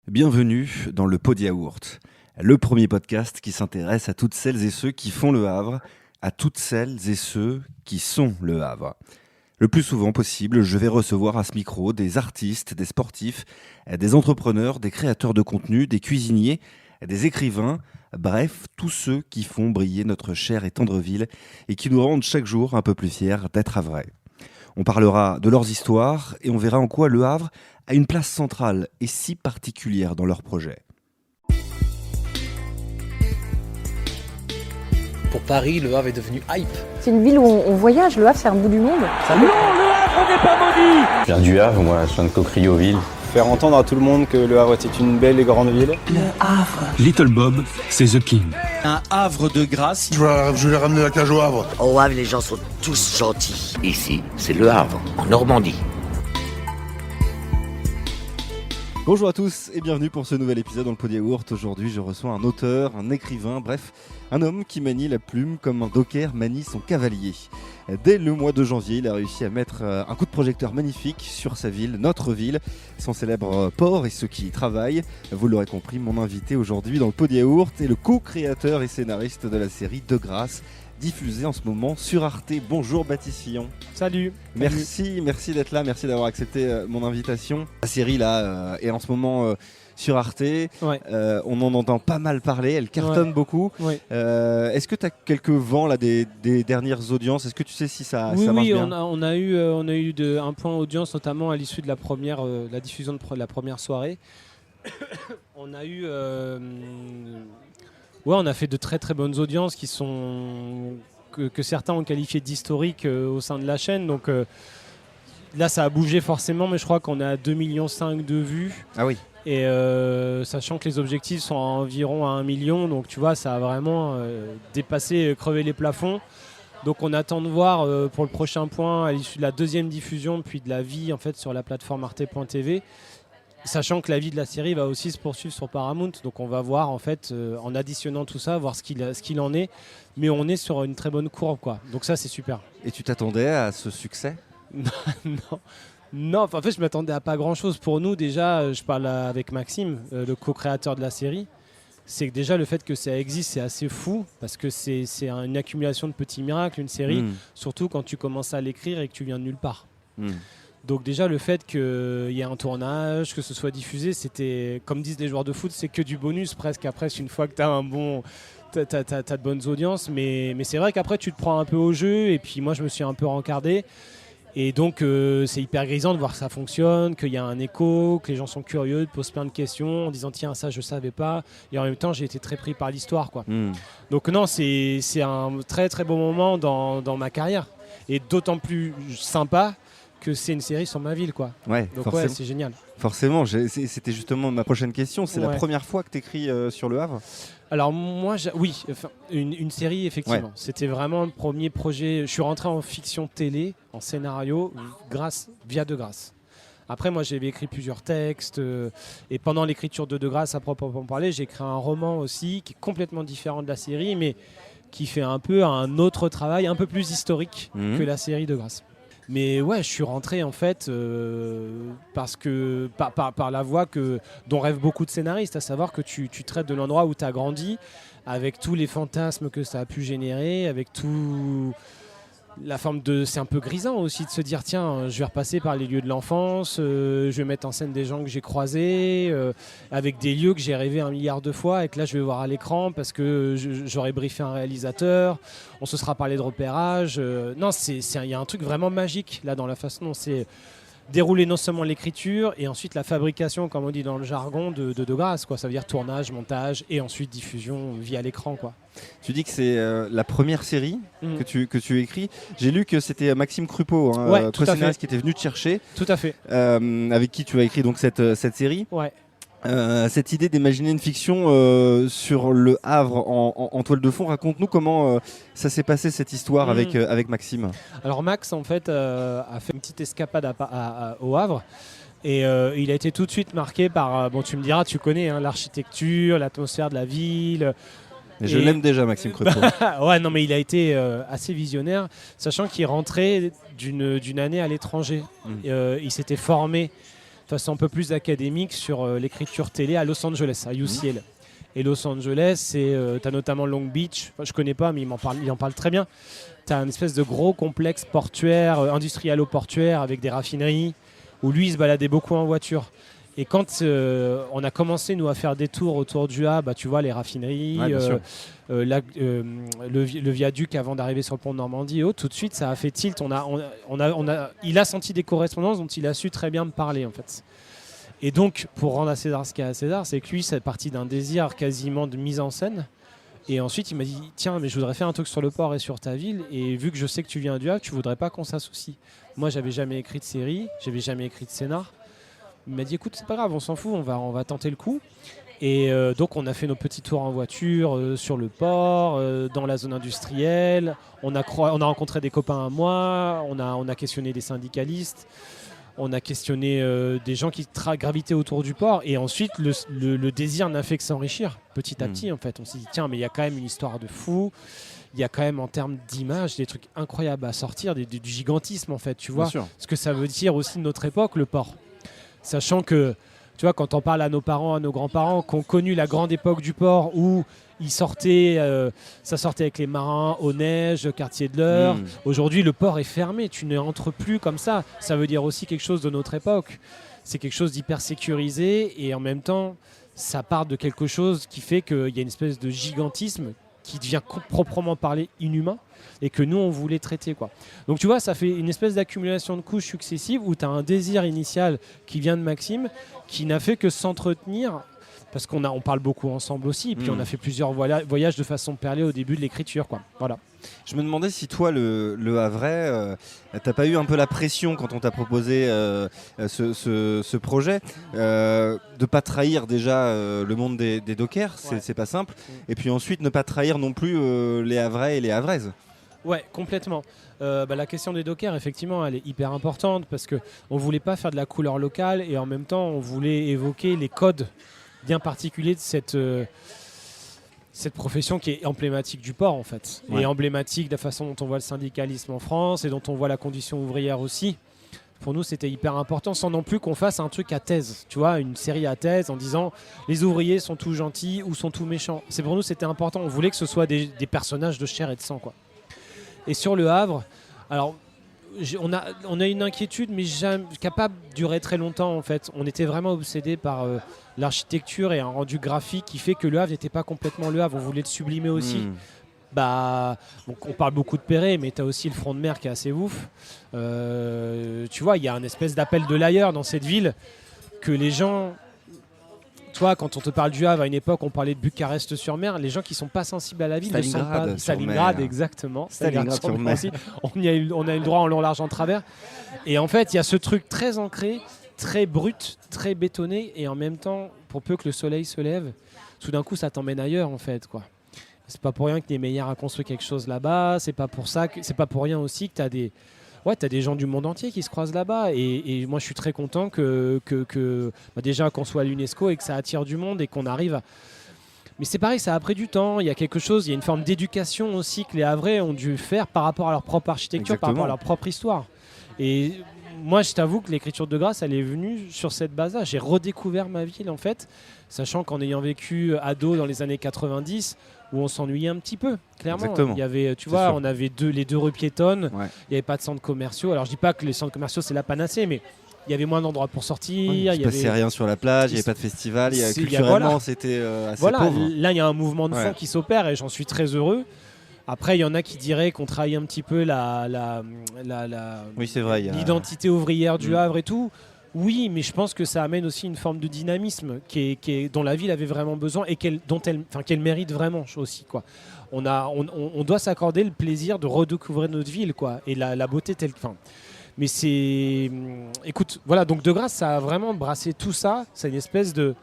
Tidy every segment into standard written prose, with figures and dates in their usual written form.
Bienvenue dans le Pod Yaourt, le premier podcast qui s'intéresse à toutes celles et ceux qui font le Havre, à toutes celles et ceux qui sont le Havre. Le plus souvent possible, je vais recevoir à ce micro des artistes, des sportifs, des entrepreneurs, des créateurs de contenu, des cuisiniers, des écrivains, bref, tous ceux qui font briller notre chère et tendre ville et qui nous rendent chaque jour un peu plus fiers d'être havrais. On parlera de leurs histoires et on verra en quoi le Havre a une place centrale et si particulière dans leur projet. Pour Paris, le Havre est devenu hype. C'est une ville où on voyage, le Havre c'est un bout du monde. Non, le Havre n'est pas maudit. Je viens du Havre, moi, je viens de Cocrioville. Faire entendre à tout le monde que le Havre était une belle et grande ville. Le Havre. Little Bob, c'est The King. Un Havre de grâce. Je vais ramener la cage au Havre. Au Havre, les gens sont tous gentils. Ici, c'est le Havre, en Normandie. Bonjour à tous et bienvenue pour ce nouvel épisode dans le Pod Yaourt. Aujourd'hui, je reçois un auteur, un écrivain, bref, un homme qui manie la plume comme un docker manie son cavalier. Dès le mois de janvier, il a réussi à mettre un coup de projecteur magnifique sur sa ville, notre ville, son célèbre port et ceux qui y travaillent. Vous l'aurez compris, mon invité aujourd'hui dans le Pod Yaourt est le co-créateur et scénariste de la série De Grâce, diffusée en ce moment sur Arte. Bonjour Baptiste Fillon. Salut. Merci d'être là, merci d'avoir accepté mon invitation. La série là est en ce moment sur Arte, ouais. On en entend pas mal parler, elle cartonne beaucoup. Ouais. Est-ce que tu as quelques vents là, des dernières audiences? Est-ce que tu sais si ça marche bien? Oui, on a eu un point audience notamment à l'issue de la première, la diffusion de la première soirée. On a eu... on a fait de très très bonnes audiences qui sont que certains ont qualifié d'historiques au sein de la chaîne. Donc là, ça a bougé forcément, mais je crois qu'on est à 2,5 millions de vues. Ah oui. Et sachant que les objectifs sont environ à 1 million, donc tu vois, ça a vraiment dépassé, crevé les plafonds. Donc on attend de voir pour le prochain point à l'issue de la deuxième diffusion, puis de la vie en fait sur la plateforme arte.tv. Sachant que la vie de la série va aussi se poursuivre sur Paramount, donc on va voir en fait en additionnant tout ça, voir ce qu'il en est, mais on est sur une très bonne courbe quoi. Donc ça c'est super. Et tu t'attendais à ce succès? Non, en fait je m'attendais à pas grand chose. Pour nous déjà, je parle avec Maxime, le co-créateur de la série, c'est que déjà le fait que ça existe c'est assez fou, parce que c'est une accumulation de petits miracles, une série, surtout quand tu commences à l'écrire et que tu viens de nulle part. Donc déjà le fait qu'il y ait un tournage, que ce soit diffusé, c'était, comme disent les joueurs de foot, c'est que du bonus presque après, une fois que tu as t'as de bonnes audiences, mais c'est vrai qu'après tu te prends un peu au jeu, et puis moi je me suis un peu rencardé, et donc c'est hyper grisant de voir que ça fonctionne, qu'il y a un écho, que les gens sont curieux, posent plein de questions en disant tiens ça je savais pas, et en même temps j'ai été très pris par l'histoire quoi. Donc non, c'est un très très beau moment dans ma carrière, et d'autant plus sympa que c'est une série sur ma ville quoi. Ouais, donc forcément. ouais, c'est génial. Forcément, c'était justement ma prochaine question. C'est la première fois que tu écris sur Le Havre? Alors moi, oui, une série effectivement. Ouais. C'était vraiment le premier projet. Je suis rentré en fiction télé, en scénario, via De Grâce. Après, moi, j'avais écrit plusieurs textes et pendant l'écriture de Grâce, à proprement parler, j'ai écrit un roman aussi qui est complètement différent de la série, mais qui fait un peu un autre travail, un peu plus historique que la série De Grâce. Mais ouais, je suis rentré en fait parce que par la voie dont rêvent beaucoup de scénaristes, à savoir que tu traites de l'endroit où tu as grandi, avec tous les fantasmes que ça a pu générer, avec tout la forme de... C'est un peu grisant aussi de se dire tiens, je vais repasser par les lieux de l'enfance, je vais mettre en scène des gens que j'ai croisés, avec des lieux que j'ai rêvé 1 milliard de fois et que là je vais voir à l'écran parce que j'aurais briefé un réalisateur, on se sera parlé de repérage. Non, il y a un truc vraiment magique là dans la façon dont c'est dérouler non seulement l'écriture et ensuite la fabrication, comme on dit dans le jargon, de Grâce, quoi. Ça veut dire tournage, montage et ensuite diffusion via l'écran, quoi. Tu dis que c'est la première série que tu écris. J'ai lu que c'était Maxime Crupeau, co-scénariste qui était venu te chercher. Tout à fait. Avec qui tu as écrit donc cette série. Ouais. Cette idée d'imaginer une fiction sur le Havre en toile de fond, raconte-nous comment ça s'est passé cette histoire avec Maxime. Alors Max en fait a fait une petite escapade au Havre et il a été tout de suite marqué par, tu me diras, tu connais l'architecture, l'atmosphère de la ville. Je l'aime déjà, Maxime Crupeau. Ouais, non mais il a été assez visionnaire, sachant qu'il rentrait d'une année à l'étranger. Il s'était formé façon un peu plus académique sur l'écriture télé à Los Angeles, à UCL. Et Los Angeles, t'as notamment Long Beach, je connais pas, mais il en parle très bien. T'as une espèce de gros complexe portuaire, industrialo-portuaire, avec des raffineries, où lui, il se baladait beaucoup en voiture. Et quand on a commencé, nous, à faire des tours autour du Havre, tu vois, les raffineries, le viaduc avant d'arriver sur le pont de Normandie, tout de suite, ça a fait tilt. Il a senti des correspondances dont il a su très bien me parler, en fait. Et donc, pour rendre à César ce qu'il y a à César, c'est que lui, c'est parti d'un désir quasiment de mise en scène. Et ensuite, il m'a dit, tiens, mais je voudrais faire un truc sur le port et sur ta ville. Et vu que je sais que tu viens du Havre, tu voudrais pas qu'on s'associe. Moi, j'avais jamais écrit de série, j'avais jamais écrit de scénar. Il m'a dit, écoute, c'est pas grave, on s'en fout, on va tenter le coup. Et donc, on a fait nos petits tours en voiture sur le port, dans la zone industrielle. On a rencontré des copains à moi, on a questionné des syndicalistes. On a questionné des gens qui gravitaient autour du port. Et ensuite, le désir n'a fait que s'enrichir petit à petit. En fait, on s'est dit, tiens, mais il y a quand même une histoire de fou. Il y a quand même, en termes d'image, des trucs incroyables à sortir, du gigantisme, en fait, tu vois. Ce que ça veut dire aussi de notre époque, le port. Sachant que, tu vois, quand on parle à nos parents, à nos grands-parents, qui ont connu la grande époque du port où ça sortait avec les marins, aux neiges, quartier de l'Eure. Aujourd'hui, le port est fermé, tu n'entres plus comme ça. Ça veut dire aussi quelque chose de notre époque. C'est quelque chose d'hyper sécurisé et en même temps, ça part de quelque chose qui fait qu'il y a une espèce de gigantisme qui devient proprement parler inhumain et que nous, on voulait traiter, quoi. Donc, tu vois, ça fait une espèce d'accumulation de couches successives où tu as un désir initial qui vient de Maxime, qui n'a fait que s'entretenir. Parce qu'on parle beaucoup ensemble aussi, et puis on a fait plusieurs voyages de façon perlée au début de l'écriture, quoi. Voilà. Je me demandais si toi, le Havrais, t'as pas eu un peu la pression quand on t'a proposé ce projet de pas trahir déjà le monde des dockers, c'est pas simple, et puis ensuite ne pas trahir non plus les Havrais et les Havraises. Ouais, complètement. La question des dockers, effectivement, elle est hyper importante parce qu'on voulait pas faire de la couleur locale et en même temps, on voulait évoquer les codes bien particulier de cette profession qui est emblématique du port, en fait, et emblématique de la façon dont on voit le syndicalisme en France et dont on voit la condition ouvrière aussi. Pour nous, c'était hyper important, sans non plus qu'on fasse un truc à thèse, tu vois, une série à thèse en disant les ouvriers sont tous gentils ou sont tous méchants. Pour nous, c'était important. On voulait que ce soit des personnages de chair et de sang, quoi. Et sur le Havre, alors on a une inquiétude, mais capable de durer très longtemps, en fait. On était vraiment obsédés par l'architecture et un rendu graphique qui fait que le Havre n'était pas complètement le Havre. On voulait le sublimer aussi. Donc on parle beaucoup de Perret, mais tu as aussi le front de mer qui est assez ouf. Tu vois, il y a un espèce d'appel de l'ailleurs dans cette ville que les gens... Toi, quand on te parle du Havre, à une époque, on parlait de Bucarest-sur-Mer. Les gens qui ne sont pas sensibles à la ville ne sont pas... Stalingrad, exactement. Stalingrad-sur-Mer aussi. On a eu le droit en long, large, en travers. Et en fait, il y a ce truc très ancré, très brut, très bétonné. Et en même temps, pour peu que le soleil se lève, tout d'un coup, ça t'emmène ailleurs, en fait, quoi. C'est pas pour rien que Niemeyer a construit quelque chose là-bas. C'est pas pour rien aussi que tu as des... Ouais, tu as des gens du monde entier qui se croisent là-bas et moi je suis très content que déjà qu'on soit à l'UNESCO et que ça attire du monde et qu'on arrive à... Mais c'est pareil, ça a pris du temps, il y a quelque chose, il y a une forme d'éducation aussi que les Havrais ont dû faire par rapport à leur propre architecture, par rapport à leur propre histoire. Et moi je t'avoue que l'écriture de Grasse, elle est venue sur cette base-là. J'ai redécouvert ma ville, en fait, sachant qu'en ayant vécu ado dans les années 90, où on s'ennuyait un petit peu, clairement. Exactement. Il y avait, tu vois, on avait les deux rues piétonnes, il n'y avait pas de centres commerciaux. Alors je dis pas que les centres commerciaux c'est la panacée, mais il y avait moins d'endroits pour sortir. Il ne passait rien sur la plage, il n'y avait pas de festival, culturellement c'était assez pauvre. Là il y a un mouvement de fond qui s'opère et j'en suis très heureux. Après, il y en a qui diraient qu'on trahit un petit peu l'identité ouvrière du Havre et tout. Oui, mais je pense que ça amène aussi une forme de dynamisme dont la ville avait vraiment besoin et qu'elle mérite vraiment aussi, quoi. On doit s'accorder le plaisir de redécouvrir notre ville, quoi, et la beauté telle. Mais c'est, écoute, voilà. Donc De Grasse, ça a vraiment brassé tout ça. C'est une espèce de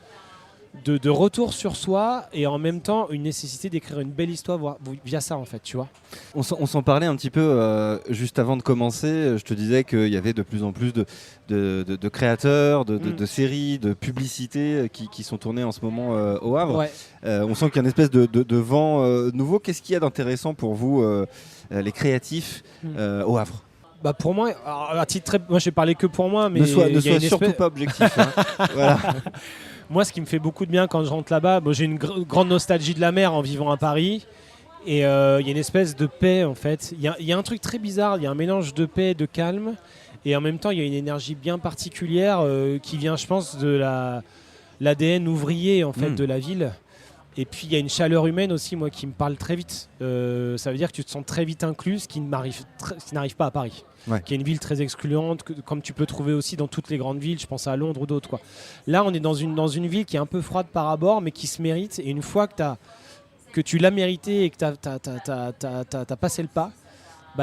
retour sur soi et en même temps une nécessité d'écrire une belle histoire via ça, en fait, tu vois. On s'en parlait un petit peu juste avant de commencer. Je te disais qu'il y avait de plus en plus de créateurs, de séries, de publicités qui sont tournées en ce moment au Havre. Ouais. On sent qu'il y a une espèce de vent nouveau. Qu'est-ce qu'il y a d'intéressant pour vous, les créatifs, au Havre ? Pour moi, alors, à titre moi je vais parler que pour moi, mais ne sois il y a une surtout pas objectif. Hein. Voilà. Moi, ce qui me fait beaucoup de bien quand je rentre là-bas, j'ai une grande nostalgie de la mer en vivant à Paris. Et il y a une espèce de paix, en fait. Il y a un truc très bizarre, il y a un mélange de paix, de calme. Et en même temps, il y a une énergie bien particulière qui vient, je pense, de l'ADN ouvrier en fait, de la ville. Et puis, il y a une chaleur humaine aussi, moi, qui me parle très vite. Ça veut dire que tu te sens très vite inclus, ce qui n'arrive pas à Paris. Ouais. Qui est une ville très excluante, comme tu peux trouver aussi dans toutes les grandes villes, je pense à Londres ou d'autres. Là, on est dans une ville qui est un peu froide par abord, mais qui se mérite. Et une fois que tu l'as mérité et que tu as passé le pas,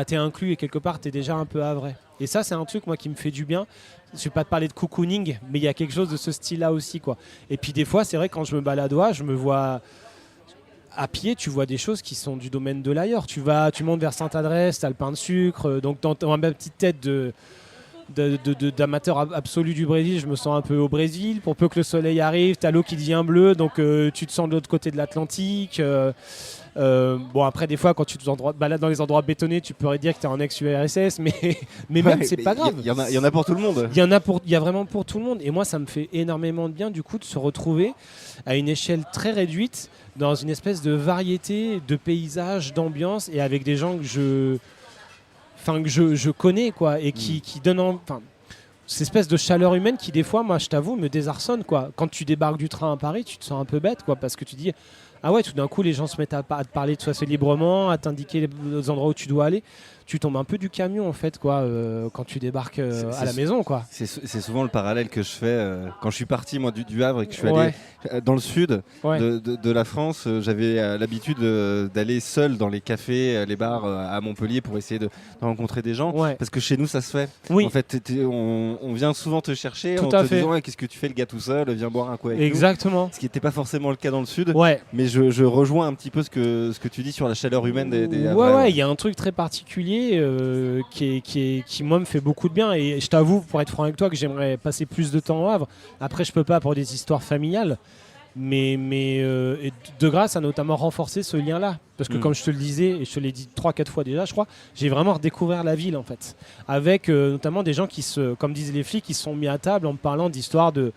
tu es inclus et quelque part, tu es déjà un peu havrais. Et ça, c'est un truc moi, qui me fait du bien. Je ne vais pas te parler de cocooning, mais il y a quelque chose de ce style-là aussi. Et puis des fois, c'est vrai, quand je me balade, je me vois... À pied, tu vois des choses qui sont du domaine de l'ailleurs. Tu montes vers Sainte-Adresse, tu as le pain de sucre. Donc, dans ma petite tête d'amateur absolu du Brésil, je me sens un peu au Brésil. Pour peu que le soleil arrive, tu as l'eau qui devient bleue. Donc, tu te sens de l'autre côté de l'Atlantique. Après, des fois, quand tu te balades dans les endroits bétonnés, tu pourrais dire que tu es en ex-URSS. Mais même, c'est pas grave. Il y en a pour tout le monde. Il y a vraiment pour tout le monde. Et moi, ça me fait énormément de bien, du coup, de se retrouver à une échelle très réduite dans une espèce de variété de paysages, d'ambiance et avec des gens que je connais et qui donnent cette espèce de chaleur humaine qui des fois, moi je t'avoue, me désarçonne Quand tu débarques du train à Paris, tu te sens un peu bête parce que tu dis ah ouais, tout d'un coup les gens se mettent à te parler de soi assez librement, à t'indiquer les endroits où tu dois aller. Tu tombes un peu du camion en fait quand tu débarques à la maison C'est souvent le parallèle que je fais quand je suis parti moi du Havre et que je suis allé dans le sud de la France. J'avais l'habitude d'aller seul dans les cafés, les bars à Montpellier pour essayer de rencontrer des gens parce que chez nous ça se fait. En fait on vient souvent te chercher en te disant qu'est-ce que tu fais le gars tout seul, viens boire un coup avec Exactement. nous. Ce qui n'était pas forcément le cas dans le sud. Mais je rejoins un petit peu ce que tu dis sur la chaleur humaine des Havrais. Il y a un truc très particulier qui moi me fait beaucoup de bien et je t'avoue pour être franc avec toi que j'aimerais passer plus de temps au Havre. Après je peux pas pour des histoires familiales mais de grâce a notamment renforcé ce lien là parce que comme je te le disais et je te l'ai dit 3-4 fois déjà je crois, j'ai vraiment redécouvert la ville en fait avec notamment des gens qui comme disent les flics, qui se sont mis à table en me parlant d'histoires de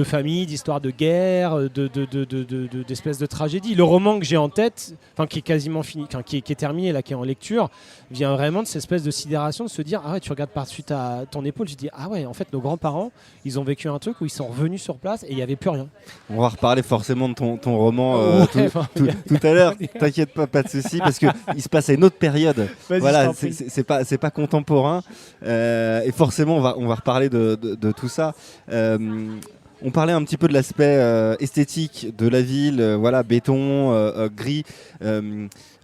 famille, d'histoire de guerre, d'espèces de tragédie. Le roman que j'ai en tête, qui est quasiment fini, qui est terminé, là, qui est en lecture, vient vraiment de cette espèce de sidération de se dire ah ouais, tu regardes par-dessus ton épaule, tu dis ah ouais, en fait nos grands-parents, ils ont vécu un truc où ils sont revenus sur place et il n'y avait plus rien. On va reparler forcément de ton roman tout à l'heure. T'inquiète pas de souci, parce que il se passe à une autre période. Voilà, c'est pas contemporain et forcément on va reparler de tout ça. On parlait un petit peu de l'aspect esthétique de la ville, béton, gris.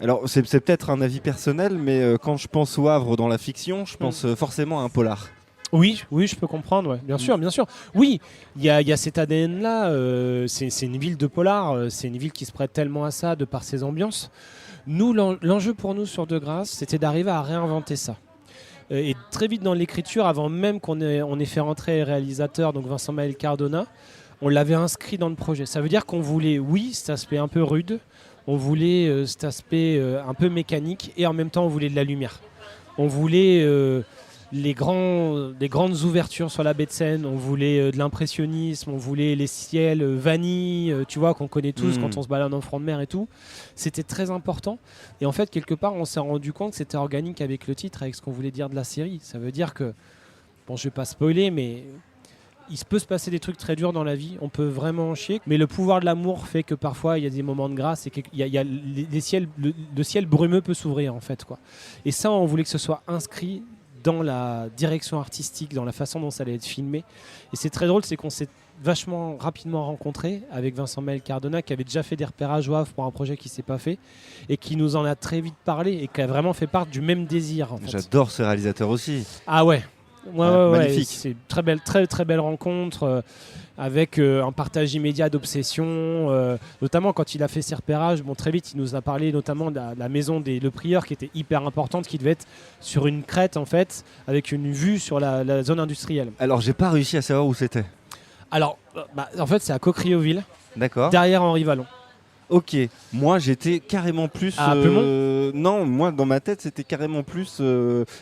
Alors c'est peut-être un avis personnel, mais quand je pense au Havre dans la fiction, je pense forcément à un polar. Oui, je peux comprendre, bien sûr. Oui, il y a cet ADN-là, c'est une ville de polar, c'est une ville qui se prête tellement à ça de par ses ambiances. Nous, l'enjeu pour nous sur De Grasse, c'était d'arriver à réinventer ça. Et très vite dans l'écriture, avant même qu'on ait fait rentrer le réalisateur, donc Vincent Maël Cardona, on l'avait inscrit dans le projet. Ça veut dire qu'on voulait, cet aspect un peu rude, on voulait cet aspect un peu mécanique, et en même temps on voulait de la lumière. On voulait les grandes ouvertures sur la baie de Seine, on voulait de l'impressionnisme, on voulait les ciels vanille, tu vois, qu'on connaît tous quand on se balade en front de mer et tout. C'était très important. Et en fait, quelque part, on s'est rendu compte que c'était organique avec le titre, avec ce qu'on voulait dire de la série. Ça veut dire que, bon, je vais pas spoiler, mais il peut se passer des trucs très durs dans la vie, on peut vraiment en chier, mais le pouvoir de l'amour fait que parfois il y a des moments de grâce et le ciel brumeux peut s'ouvrir en fait, Et ça, on voulait que ce soit inscrit dans la direction artistique, dans la façon dont ça allait être filmé. Et c'est très drôle, c'est qu'on s'est vachement rapidement rencontré avec Vincent Maël Cardona, qui avait déjà fait des repérages au Havre pour un projet qui ne s'est pas fait et qui nous en a très vite parlé et qui a vraiment fait part du même désir. En fait. J'adore ce réalisateur aussi. Ah ouais. Magnifique. C'est une très belle rencontre avec un partage immédiat d'obsession, notamment quand il a fait ses repérages. Bon, très vite, il nous a parlé notamment de la maison Le Prieur, qui était hyper importante, qui devait être sur une crête en fait, avec une vue sur la zone industrielle. Alors, j'ai pas réussi à savoir où c'était. Alors, en fait, c'est à Cocrioville, d'accord, derrière Henri Vallon. Ok, moi j'étais carrément plus. Non, moi dans ma tête c'était carrément plus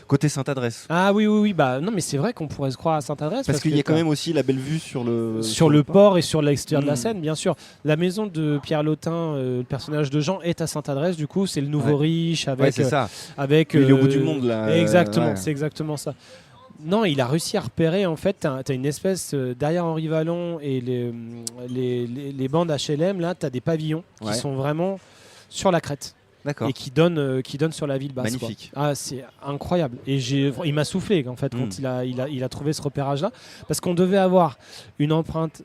côté Sainte-Adresse. Ah oui, bah non, mais c'est vrai qu'on pourrait se croire à Sainte-Adresse. Parce qu'il y a quand même aussi la belle vue sur le port et sur l'extérieur de la Seine, bien sûr. La maison de Pierre Lotin, le personnage de Jean, est à Sainte-Adresse, du coup, c'est le nouveau riche avec. C'est ça. Avec. Il est au bout du monde là. Exactement, c'est exactement ça. Non, il a réussi à repérer, en fait, t'as une espèce, derrière Henri Vallon et les bandes HLM, là, t'as des pavillons qui sont vraiment sur la crête. D'accord. Et qui donnent sur la ville basse. Magnifique. Quoi. Ah, c'est incroyable. Et il m'a soufflé, en fait, quand il a trouvé ce repérage-là, parce qu'on devait avoir une empreinte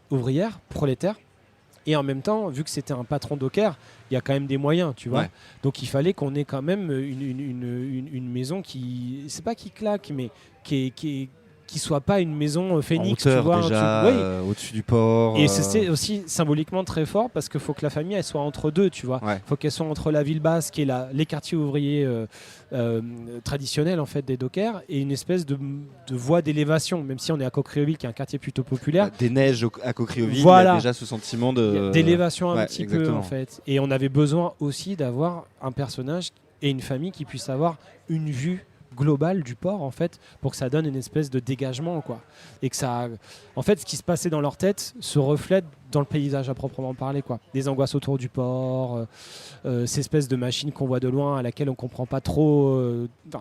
ouvrière, prolétaire, et en même temps, vu que c'était un patron docker, il y a quand même des moyens, tu vois. Donc il fallait qu'on ait quand même une maison qui, c'est pas qui claque, mais qui soit pas une maison phénix, en hauteur, tu vois, déjà, au-dessus du port. Et c'est aussi symboliquement très fort parce qu'il faut que la famille elle soit entre deux, tu vois. Il faut qu'elle soit entre la ville basse, qui est les quartiers ouvriers traditionnels en fait des dockers, et une espèce de voie d'élévation, même si on est à Coquerioville, qui est un quartier plutôt populaire. Des neiges à Coquerioville, il y a déjà ce sentiment d'élévation un petit exactement. peu en fait. Et on avait besoin aussi d'avoir un personnage et une famille qui puisse avoir une vue globale du port en fait, pour que ça donne une espèce de dégagement quoi, et que ça, en fait, ce qui se passait dans leur tête se reflète dans le paysage à proprement parler quoi. Des angoisses autour du port, ces espèces de machines qu'on voit de loin à laquelle on comprend pas trop,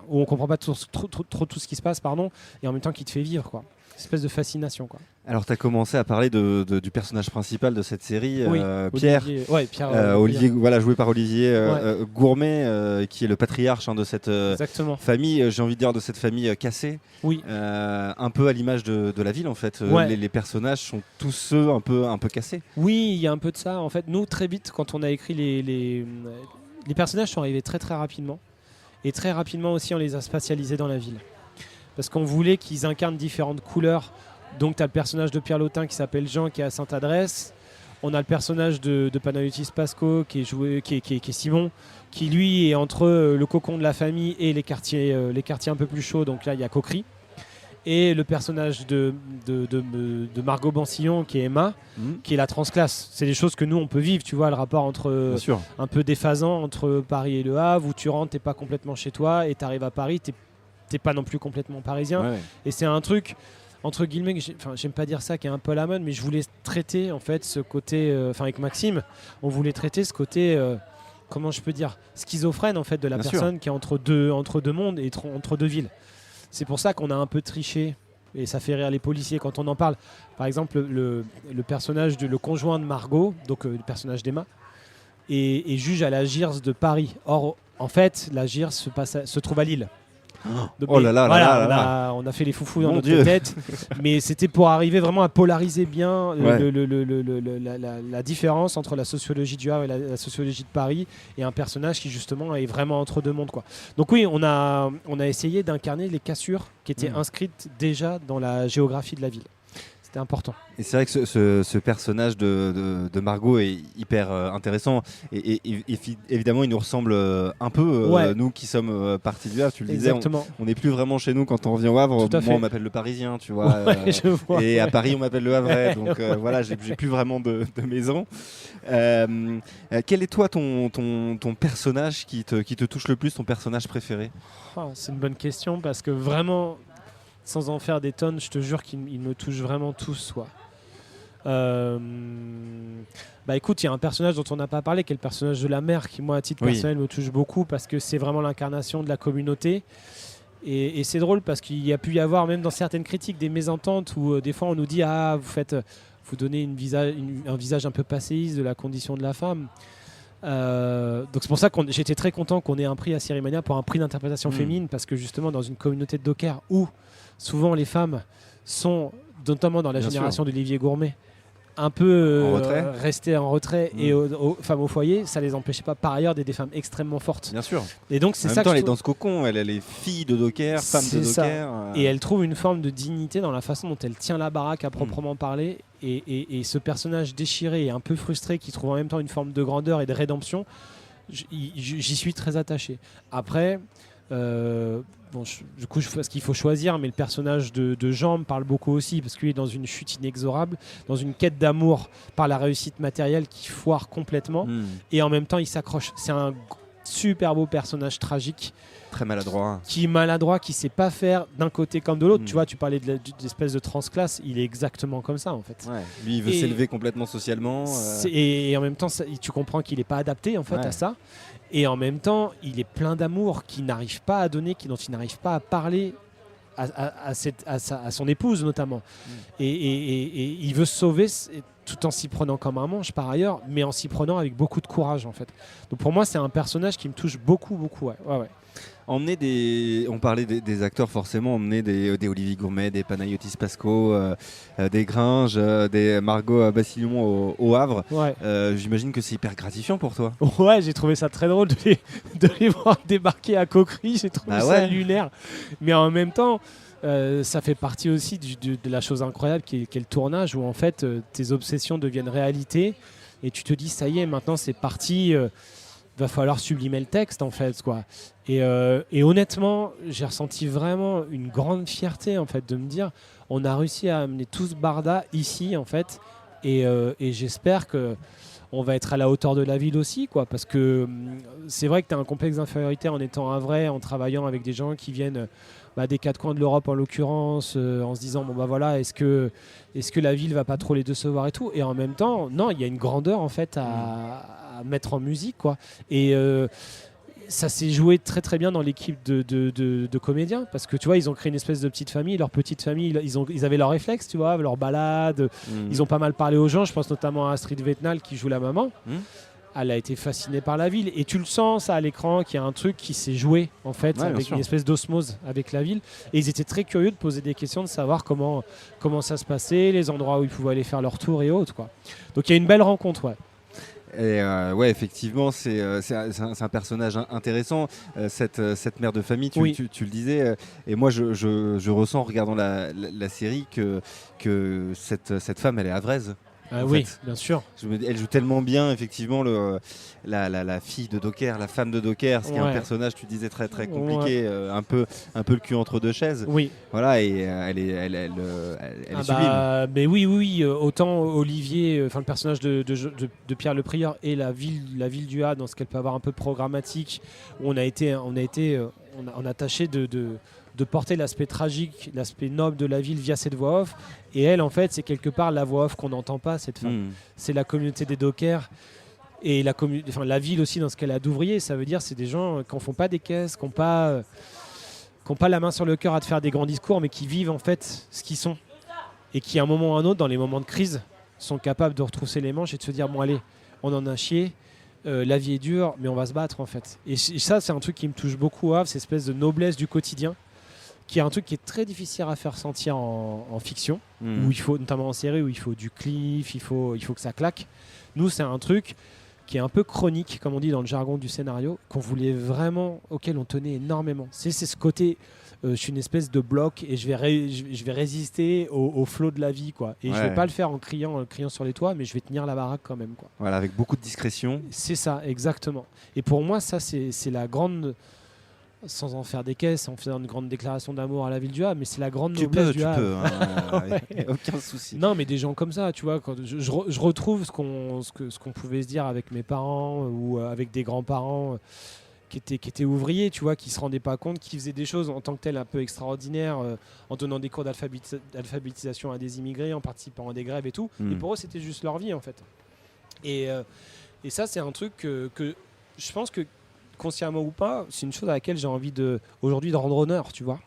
où on comprend pas trop tout ce qui se passe, pardon, et en même temps qui te fait vivre quoi. Espèce de fascination quoi. Alors tu as commencé à parler du personnage principal de cette série, Pierre. Olivier, voilà, joué par Olivier Gourmet, qui est le patriarche de cette famille, j'ai envie de dire de cette famille cassée. Oui. Un peu à l'image de la ville en fait. Les personnages sont tous ceux un peu cassés. Oui, il y a un peu de ça. En fait, nous très vite quand on a écrit les personnages sont arrivés très très rapidement, et très rapidement aussi on les a spatialisés dans la ville. Parce qu'on voulait qu'ils incarnent différentes couleurs. Donc tu as le personnage de Pierre Lotin qui s'appelle Jean, qui est à Sainte-Adresse. On a le personnage de Panayotis Pasco qui est Simon, qui lui est entre le cocon de la famille et les quartiers un peu plus chauds. Donc là il y a Coquerie. Et le personnage de Margot Bansillon qui est Emma, qui est la transclasse. C'est des choses que nous on peut vivre, tu vois, le rapport entre un peu déphasant entre Paris et Le Havre, où tu rentres, t'es pas complètement chez toi, et tu arrives à Paris, t'es pas non plus complètement parisien. Et c'est un truc entre guillemets, j'aime pas dire ça, qui est un peu à la mode, mais je voulais traiter en fait ce côté, avec Maxime, on voulait traiter ce côté, comment je peux dire, schizophrène en fait de la personne qui est entre deux mondes et entre deux villes. C'est pour ça qu'on a un peu triché, et ça fait rire les policiers quand on en parle. Par exemple, le personnage le conjoint de Margot, donc le personnage d'Emma, est juge à la GIRS de Paris. Or, en fait, la GIRS se trouve à Lille. Donc, oh là là, voilà, là là. on a fait les foufous dans notre tête, mais c'était pour arriver vraiment à polariser bien la différence entre la sociologie du Havre et la sociologie de Paris, et un personnage qui justement est vraiment entre deux mondes quoi. Donc oui, on a essayé d'incarner les cassures qui étaient inscrites déjà dans la géographie de la ville. C'était important. Et c'est vrai que ce personnage de Margot est hyper intéressant, et évidemment il nous ressemble un peu, nous qui sommes partis du Havre, tu le disais, on n'est plus vraiment chez nous quand on revient au Havre. Moi on m'appelle le Parisien, tu vois, et à Paris on m'appelle le Havrais, donc voilà, j'ai plus vraiment de maison. Quel est toi ton personnage qui te touche le plus, ton personnage préféré? C'est une bonne question, parce que vraiment, sans en faire des tonnes, je te jure qu'ils me touchent vraiment tous. Écoute, il y a un personnage dont on n'a pas parlé, qui est le personnage de la mère, qui moi à titre personnel me touche beaucoup, parce que c'est vraiment l'incarnation de la communauté. Et c'est drôle parce qu'il y a pu y avoir, même dans certaines critiques, des mésententes où des fois on nous dit vous donnez un visage un peu passéiste de la condition de la femme. Donc c'est pour ça que j'étais très content qu'on ait un prix à Cérimania pour un prix d'interprétation féminine, parce que justement dans une communauté de dockers où souvent les femmes sont, notamment dans la génération d'Olivier Gourmet, un peu restées en retrait, et aux femmes au foyer, ça les empêchait pas par ailleurs d'être des femmes extrêmement fortes. Bien sûr. Et donc c'est en ça même temps, elle est dans ce cocon, elle est fille de docker, femme de docker. Et elle trouve une forme de dignité dans la façon dont elle tient la baraque à proprement parler. Et ce personnage déchiré et un peu frustré, qui trouve en même temps une forme de grandeur et de rédemption, j'y suis très attaché. Après, Du coup, ce qu'il faut choisir, mais le personnage de Jean me parle beaucoup aussi, parce qu'il est dans une chute inexorable, dans une quête d'amour par la réussite matérielle qui foire complètement, et en même temps, il s'accroche. C'est un super beau personnage tragique. Très maladroit. Qui est maladroit, qui sait pas faire d'un côté comme de l'autre. Tu vois, tu parlais d'espèce de transclasse, il est exactement comme ça en fait. Ouais. Lui, il veut s'élever complètement socialement. Et en même temps, tu comprends qu'il n'est pas adapté en fait à ça. Et en même temps, il est plein d'amour qu'il n'arrive pas à donner, dont il n'arrive pas à parler à son épouse notamment. Et il veut se sauver tout en s'y prenant comme un manche par ailleurs, mais en s'y prenant avec beaucoup de courage en fait. Donc pour moi, c'est un personnage qui me touche beaucoup. Ouais. On parlait des acteurs forcément, emmener des Olivier Gourmet, des Panayotis Pasco, des Gringe, des Margot Bassillon au Havre. Ouais. J'imagine que c'est hyper gratifiant pour toi. Ouais, j'ai trouvé ça très drôle de les voir débarquer à Coquerie, j'ai trouvé ça lunaire. Mais en même temps, ça fait partie aussi de la chose incroyable qui est le tournage, où en fait tes obsessions deviennent réalité et tu te dis ça y est, maintenant c'est parti. Va falloir sublimer le texte en fait quoi. Et honnêtement, j'ai ressenti vraiment une grande fierté en fait de me dire on a réussi à amener tout ce barda ici en fait, et j'espère que on va être à la hauteur de la ville aussi quoi, parce que c'est vrai que tu as un complexe d'infériorité en étant un vrai, en travaillant avec des gens qui viennent des quatre coins de l'Europe en l'occurrence, en se disant bon bah voilà, est-ce que la ville va pas trop les décevoir et tout, et en même temps non, il y a une grandeur en fait à mettre en musique quoi. Et ça s'est joué très très bien dans l'équipe de comédiens, parce que tu vois, ils ont créé une espèce de petite famille. Leur petite famille, ils avaient leurs réflexes, tu vois, leur balade. Ils ont pas mal parlé aux gens. Je pense notamment à Astrid Vetnal qui joue la maman. Elle a été fascinée par la ville, et tu le sens ça à l'écran, qu'il y a un truc qui s'est joué en fait, avec une espèce d'osmose avec la ville. Et ils étaient très curieux de poser des questions, de savoir comment ça se passait, les endroits où ils pouvaient aller faire leur tour et autres quoi. Donc il y a une belle rencontre, ouais. Et effectivement, c'est un personnage intéressant, cette mère de famille, tu le disais. Et moi, je ressens en regardant la série que cette femme, elle est havraise. Oui, fait. Bien sûr. Elle joue tellement bien, effectivement, la fille de Docker, la femme de Docker, ce qui est un personnage, tu disais, très très compliqué, un peu le cul entre deux chaises. Oui. Voilà, et elle est sublime. Mais oui, autant Olivier, le personnage de Pierre Le Prieur, et la ville du A, dans ce qu'elle peut avoir un peu programmatique, où on a tâché de porter l'aspect tragique, l'aspect noble de la ville via cette voix off. Et elle, en fait, c'est quelque part la voix off qu'on n'entend pas, cette femme. C'est la communauté des dockers, et la ville aussi, dans ce qu'elle a d'ouvriers. Ça veut dire c'est des gens qui n'en font pas des caisses, qui n'ont pas la main sur le cœur à te faire des grands discours, mais qui vivent en fait ce qu'ils sont. Et qui, à un moment ou à un autre, dans les moments de crise, sont capables de retrousser les manches et de se dire, bon allez, on en a chié, la vie est dure, mais on va se battre en fait. Et ça, c'est un truc qui me touche beaucoup, cette espèce de noblesse du quotidien, qui est un truc qui est très difficile à faire sentir en fiction, où il faut, notamment en série, où il faut du cliff, il faut que ça claque. Nous, c'est un truc qui est un peu chronique, comme on dit dans le jargon du scénario, qu'on voulait vraiment, auquel on tenait énormément. C'est ce côté, je suis une espèce de bloc et je vais résister au flot de la vie, quoi. Et je vais pas le faire en criant sur les toits, mais je vais tenir la baraque quand même, quoi. Voilà, avec beaucoup de discrétion. C'est ça, exactement. Et pour moi, ça, c'est la grande... sans en faire des caisses, en faisant une grande déclaration d'amour à la ville du Havre, mais c'est la grande noblesse du Havre. Aucun souci. Non, mais des gens comme ça, tu vois, quand je retrouve ce qu'on pouvait se dire avec mes parents ou avec des grands-parents qui étaient ouvriers, tu vois, qui se rendaient pas compte, qui faisaient des choses en tant que telles un peu extraordinaires, en donnant des cours d'alphabétisation à des immigrés, en participant à des grèves et tout. Et pour eux, c'était juste leur vie, en fait. Et ça, c'est un truc que je pense que, consciemment ou pas, c'est une chose à laquelle j'ai envie aujourd'hui de rendre honneur, tu vois,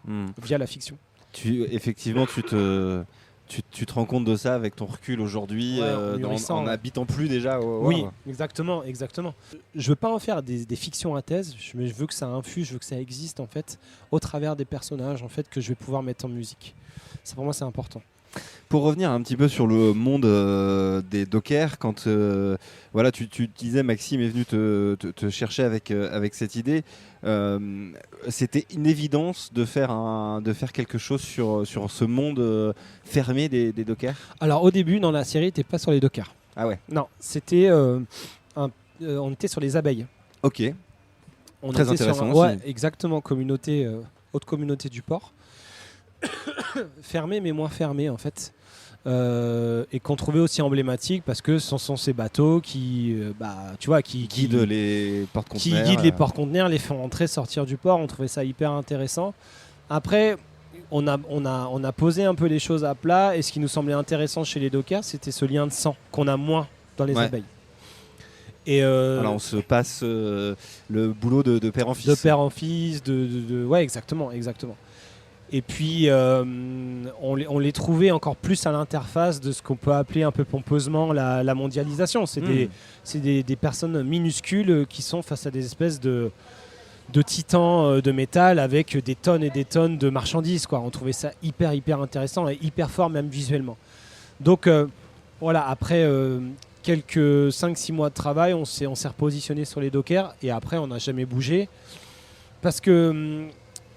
via la fiction. Effectivement, tu te rends compte de ça avec ton recul aujourd'hui, en habitant plus déjà au Oui, exactement. Je veux pas en faire des fictions à thèse, mais je veux que ça infuse, je veux que ça existe en fait, au travers des personnages en fait que je vais pouvoir mettre en musique. Ça, pour moi, c'est important. Pour revenir un petit peu sur le monde des dockers, quand tu disais, Maxime est venu te chercher avec cette idée, c'était une évidence de faire quelque chose sur ce monde fermé des dockers. Alors au début, dans la série, t'es pas sur les dockers. Ah ouais. Non, c'était on était sur les abeilles. Ok. On Très était intéressant ouais, aussi. exactement, haute communauté du port. Fermée mais moins fermée en fait. Et qu'on trouvait aussi emblématique parce que ce sont ces bateaux qui Guide les porte-conteneurs. qui guident les porte-conteneurs, les font entrer, sortir du port. On trouvait ça hyper intéressant. Après, on a posé un peu les choses à plat et ce qui nous semblait intéressant chez les dockers, c'était ce lien de sang qu'on a moins dans les abeilles. Et voilà, on se passe le boulot de père en fils. De père en fils, ouais, exactement. Et puis, on les trouvait encore plus à l'interface de ce qu'on peut appeler un peu pompeusement la mondialisation. C'est des personnes minuscules qui sont face à des espèces de titans de métal avec des tonnes et des tonnes de marchandises, quoi. On trouvait ça hyper intéressant et hyper fort même visuellement. Donc voilà, après quelques 5-6 mois de travail, on s'est repositionné sur les dockers et après on n'a jamais bougé parce que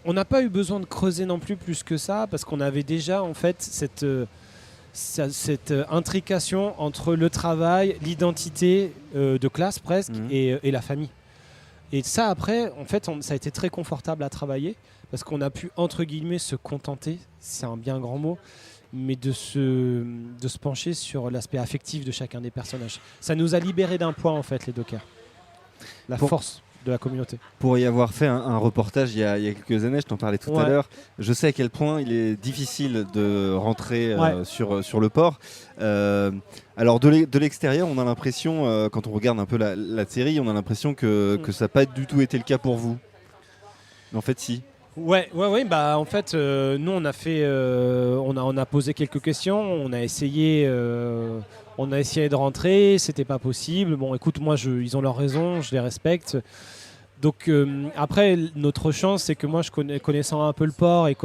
on n'a pas eu besoin de creuser non plus que ça parce qu'on avait déjà en fait cette intrication entre le travail, l'identité de classe presque et la famille. Et ça après, en fait, ça a été très confortable à travailler parce qu'on a pu entre guillemets se contenter, c'est un bien grand mot, mais de se pencher sur l'aspect affectif de chacun des personnages. Ça nous a libérés d'un poids en fait les dockers. La force de la communauté. Pour y avoir fait un reportage il y a quelques années, je t'en parlais tout à l'heure, je sais à quel point il est difficile de rentrer sur le port. Alors de l'extérieur, on a l'impression, quand on regarde un peu la série, on a l'impression que ça n'a pas du tout été le cas pour vous. Mais en fait, si. Ouais, bah en fait, nous on a fait, on a posé quelques questions, on a essayé de rentrer, c'était pas possible. Bon, écoute, moi, ils ont leur raison, je les respecte. Donc après, notre chance, c'est que moi, connaissant un peu le port et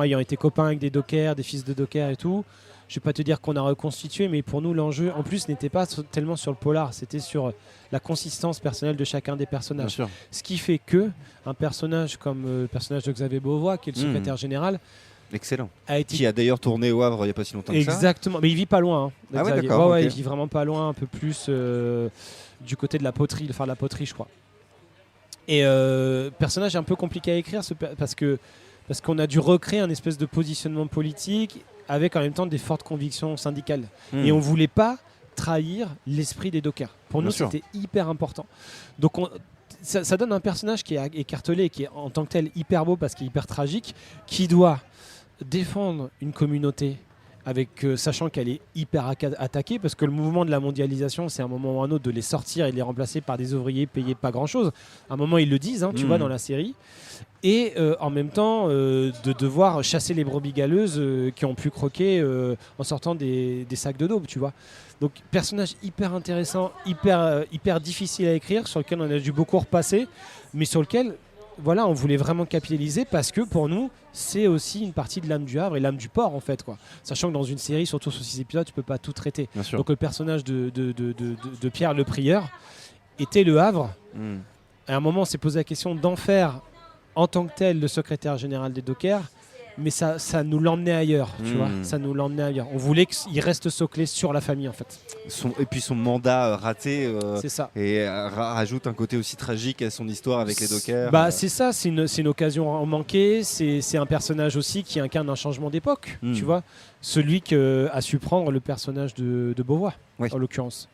ayant été copain avec des dockers, des fils de dockers et tout, je vais pas te dire qu'on a reconstitué, mais pour nous, l'enjeu, en plus, n'était pas tellement sur le polar, c'était sur la consistance personnelle de chacun des personnages. Bien sûr. Ce qui fait que un personnage comme le personnage de Xavier Beauvois, qui est le secrétaire général, excellent. qui a d'ailleurs tourné au Havre il n'y a pas si longtemps que ça. Exactement, mais il vit pas loin. Hein, ah ouais, d'accord. Ouais, il vit vraiment pas loin, un peu plus du côté de la poterie, de la poterie, je crois. Et personnage un peu compliqué à écrire parce qu'on a dû recréer un espèce de positionnement politique avec en même temps des fortes convictions syndicales. Et on voulait pas trahir l'esprit des dockers. Pour nous, c'était hyper important. Donc ça donne un personnage qui est écartelé, qui est en tant que tel hyper beau parce qu'il est hyper tragique, qui doit défendre une communauté sachant qu'elle est hyper attaquée parce que le mouvement de la mondialisation, c'est à un moment ou à un autre de les sortir et de les remplacer par des ouvriers payés pas grand chose. À un moment ils le disent, tu vois, dans la série. Et en même temps de devoir chasser les brebis galeuses qui ont pu croquer en sortant des sacs de daube, tu vois. Donc personnage hyper intéressant, hyper difficile à écrire, sur lequel on a dû beaucoup repasser, mais sur lequel on voulait vraiment capitaliser parce que pour nous, c'est aussi une partie de l'âme du Havre et l'âme du port en fait, quoi. Sachant que dans une série, surtout sur 6 épisodes, tu peux pas tout traiter. Donc le personnage de Pierre le Prieur était le Havre. À un moment, on s'est posé la question d'en faire en tant que tel le secrétaire général des dockers, mais ça nous l'emmenait ailleurs, tu vois. Ça nous l'emmenait ailleurs. On voulait qu'il reste soclé sur la famille en fait. Et puis son mandat raté c'est ça. Et rajoute un côté aussi tragique à son histoire avec les dockers. Bah c'est ça, c'est une occasion manquée. C'est un personnage aussi qui incarne un changement d'époque, tu vois. Celui qu'a su prendre le personnage de Beauvois, en l'occurrence.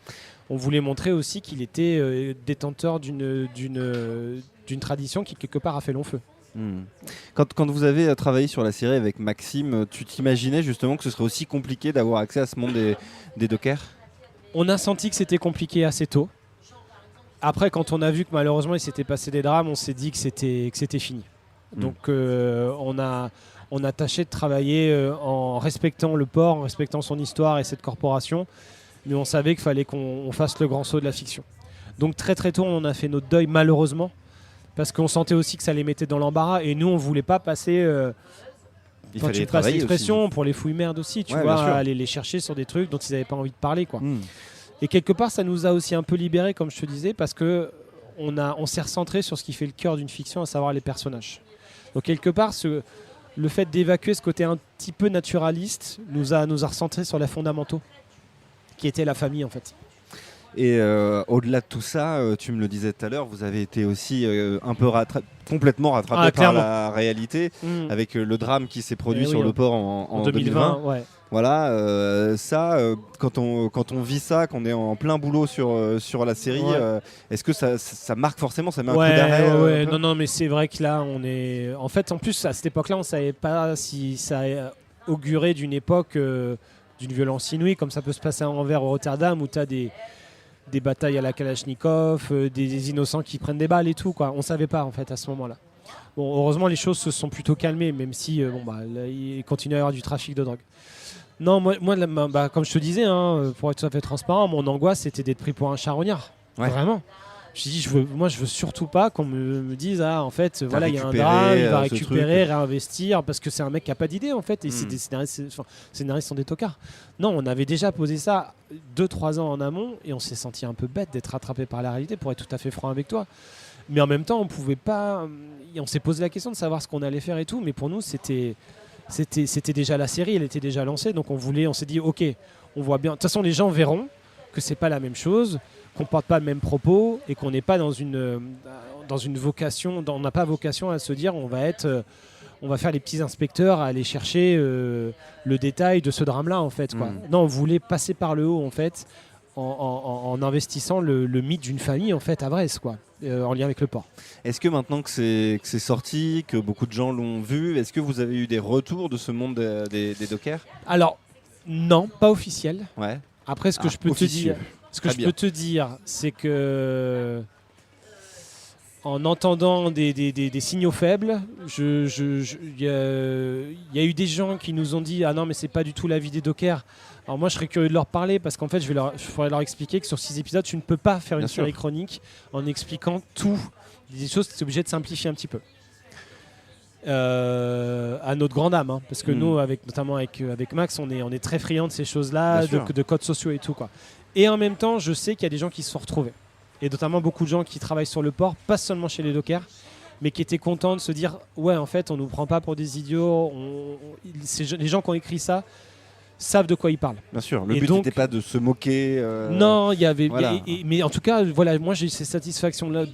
On voulait montrer aussi qu'il était détenteur d'une tradition qui quelque part a fait long feu. Quand vous avez travaillé sur la série avec Maxime, tu t'imaginais justement que ce serait aussi compliqué d'avoir accès à ce monde des dockers ? On a senti que c'était compliqué assez tôt. Après, quand on a vu que malheureusement il s'était passé des drames, on s'est dit que c'était fini. Donc on a tâché de travailler en respectant le port, en respectant son histoire et cette corporation, mais on savait qu'il fallait qu'on fasse le grand saut de la fiction. Donc très très tôt on a fait notre deuil malheureusement, parce qu'on sentait aussi que ça les mettait dans l'embarras et nous on voulait pas passer il quand fallait tu passes l'expression aussi. Pour les fouilles merdes aussi, tu ouais, vois, aller les chercher sur des trucs dont ils n'avaient pas envie de parler, quoi. Et quelque part ça nous a aussi un peu libérés, comme je te disais, parce que on s'est recentré sur ce qui fait le cœur d'une fiction, à savoir les personnages. Donc quelque part le fait d'évacuer ce côté un petit peu naturaliste nous a recentré sur les fondamentaux qui était la famille en fait. Et au-delà de tout ça, tu me le disais tout à l'heure, vous avez été aussi un peu complètement rattrapé par la réalité, avec le drame qui s'est produit sur le port en 2020. Ouais. Voilà, quand on vit ça, qu'on est en plein boulot sur la série, est-ce que ça marque forcément, ça met un coup d'arrêt Non, mais c'est vrai que là, on est... En fait, en plus, à cette époque-là, on ne savait pas si ça augurait d'une époque d'une violence inouïe, comme ça peut se passer à Anvers ou Rotterdam, où tu as des batailles à la Kalachnikov, des innocents qui prennent des balles et tout, quoi. On ne savait pas, en fait, à ce moment-là. Bon, heureusement, les choses se sont plutôt calmées, même si là, il continue à y avoir du trafic de drogue. Non, moi comme je te disais, pour être tout à fait transparent, mon angoisse, c'était d'être pris pour un charognard. Ouais. Vraiment. Je me suis dit, je veux surtout pas qu'on me dise, en fait, voilà, il y a un drame, il va récupérer, réinvestir, parce que c'est un mec qui n'a pas d'idée, en fait, et c'est des scénaristes sont des tocards. Non, on avait déjà posé ça 2-3 ans en amont, et on s'est senti un peu bête d'être rattrapé par la réalité, pour être tout à fait franc avec toi. Mais en même temps, on pouvait pas... On s'est posé la question de savoir ce qu'on allait faire et tout, mais pour nous, c'était déjà la série, elle était déjà lancée, donc on s'est dit, ok, on voit bien. De toute façon, les gens verront que c'est pas la même chose, qu'on ne porte pas le même propos et qu'on n'est pas dans une vocation, on n'a pas vocation à se dire on va faire les petits inspecteurs à aller chercher le détail de ce drame-là, en fait, quoi. Non, on voulait passer par le haut, en fait, en investissant le mythe d'une famille, en fait, à Brest, quoi, en lien avec le port. Est-ce que maintenant que c'est sorti, que beaucoup de gens l'ont vu, est-ce que vous avez eu des retours de ce monde des dockers ? Alors, non, pas officiel. Ouais. Après, ce que je peux te dire, c'est que en entendant des signaux faibles, il y a eu des gens qui nous ont dit « Ah non, mais c'est pas du tout l'avis des dockers ». Alors moi, je serais curieux de leur parler parce qu'en fait, je pourrais leur expliquer que sur 6 épisodes, tu ne peux pas faire une série chronique en expliquant tout. Des choses, tu es obligé de simplifier un petit peu. À notre grande âme, parce que nous, notamment avec Max, on est très friands de ces choses-là, de codes sociaux et tout, quoi. Et en même temps, je sais qu'il y a des gens qui se sont retrouvés. Et notamment beaucoup de gens qui travaillent sur le port, pas seulement chez les dockers, mais qui étaient contents de se dire « Ouais, en fait, on nous prend pas pour des idiots. » Les gens qui ont écrit ça savent de quoi ils parlent. Bien sûr, le but n'était pas de se moquer. Non, il y avait... Voilà. Mais en tout cas, voilà, moi j'ai cette satisfaction-là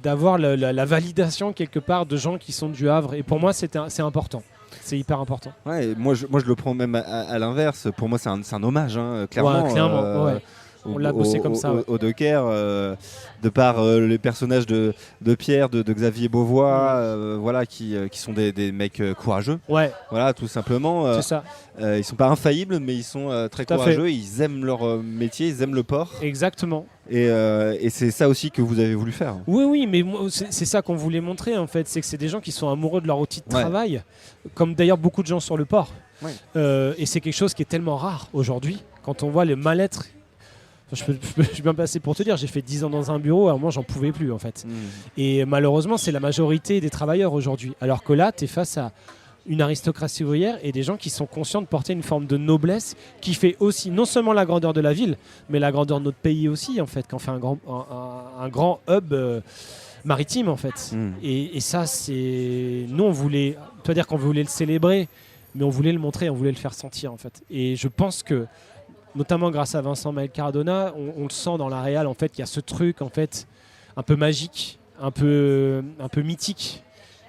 d'avoir la validation quelque part de gens qui sont du Havre. Et pour moi, c'est important. C'est hyper important. Ouais, moi je le prends même à l'inverse. Pour moi, c'est un hommage, clairement. Ouais, clairement, ouais. On l'a bossé comme ça. Au docker, de par les personnages de Pierre, de Xavier Beauvois, voilà, qui sont des mecs courageux. Ouais. Voilà, tout simplement. C'est ça. Ils sont pas infaillibles, mais ils sont très courageux. Ils aiment leur métier, ils aiment le port. Exactement. Et c'est ça aussi que vous avez voulu faire. Oui, mais c'est ça qu'on voulait montrer, en fait. C'est que c'est des gens qui sont amoureux de leur outil de travail, comme d'ailleurs beaucoup de gens sur le port. Ouais. Et c'est quelque chose qui est tellement rare aujourd'hui, quand on voit le mal-être. Je peux bien passer pour te dire, j'ai fait 10 ans dans un bureau, alors moi j'en pouvais plus, en fait. Et malheureusement, c'est la majorité des travailleurs aujourd'hui. Alors que là, tu es face à une aristocratie ouvrière et des gens qui sont conscients de porter une forme de noblesse qui fait aussi non seulement la grandeur de la ville, mais la grandeur de notre pays aussi, en fait, quand on fait un grand hub maritime, en fait. Et ça, c'est... Nous, on voulait... Tu vas dire qu'on voulait le célébrer, mais on voulait le montrer, on voulait le faire sentir, en fait. Et je pense que notamment grâce à Vincent Maël Cardona, on le sent dans la réal, en fait, qu'il y a ce truc, en fait, un peu magique, un peu mythique,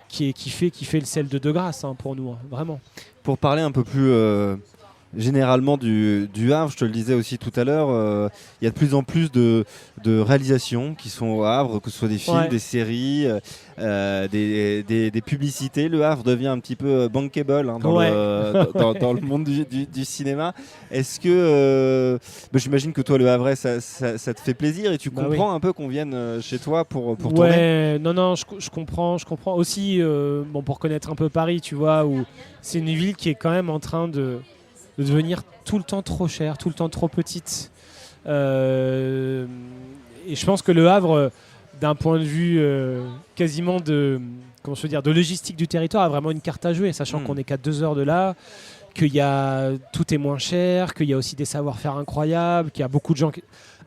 qui fait le sel de Grasse, pour nous, vraiment. Pour parler un peu plus généralement du Havre, je te le disais aussi tout à l'heure, il y a de plus en plus de réalisations qui sont au Havre, que ce soit des films, des séries, des publicités. Le Havre devient un petit peu bankable dans le monde du cinéma. Est-ce que j'imagine que toi, le Havrais, ça te fait plaisir et tu comprends un peu qu'on vienne chez toi pour tourner. Non, je comprends aussi, pour connaître un peu Paris, tu vois, où c'est une ville qui est quand même en train de devenir tout le temps trop chère, tout le temps trop petite. Et je pense que le Havre, d'un point de vue quasiment de logistique du territoire, a vraiment une carte à jouer, sachant qu'on n'est qu'à 2 heures de là, tout est moins cher, qu'il y a aussi des savoir-faire incroyables, qu'il y a beaucoup de gens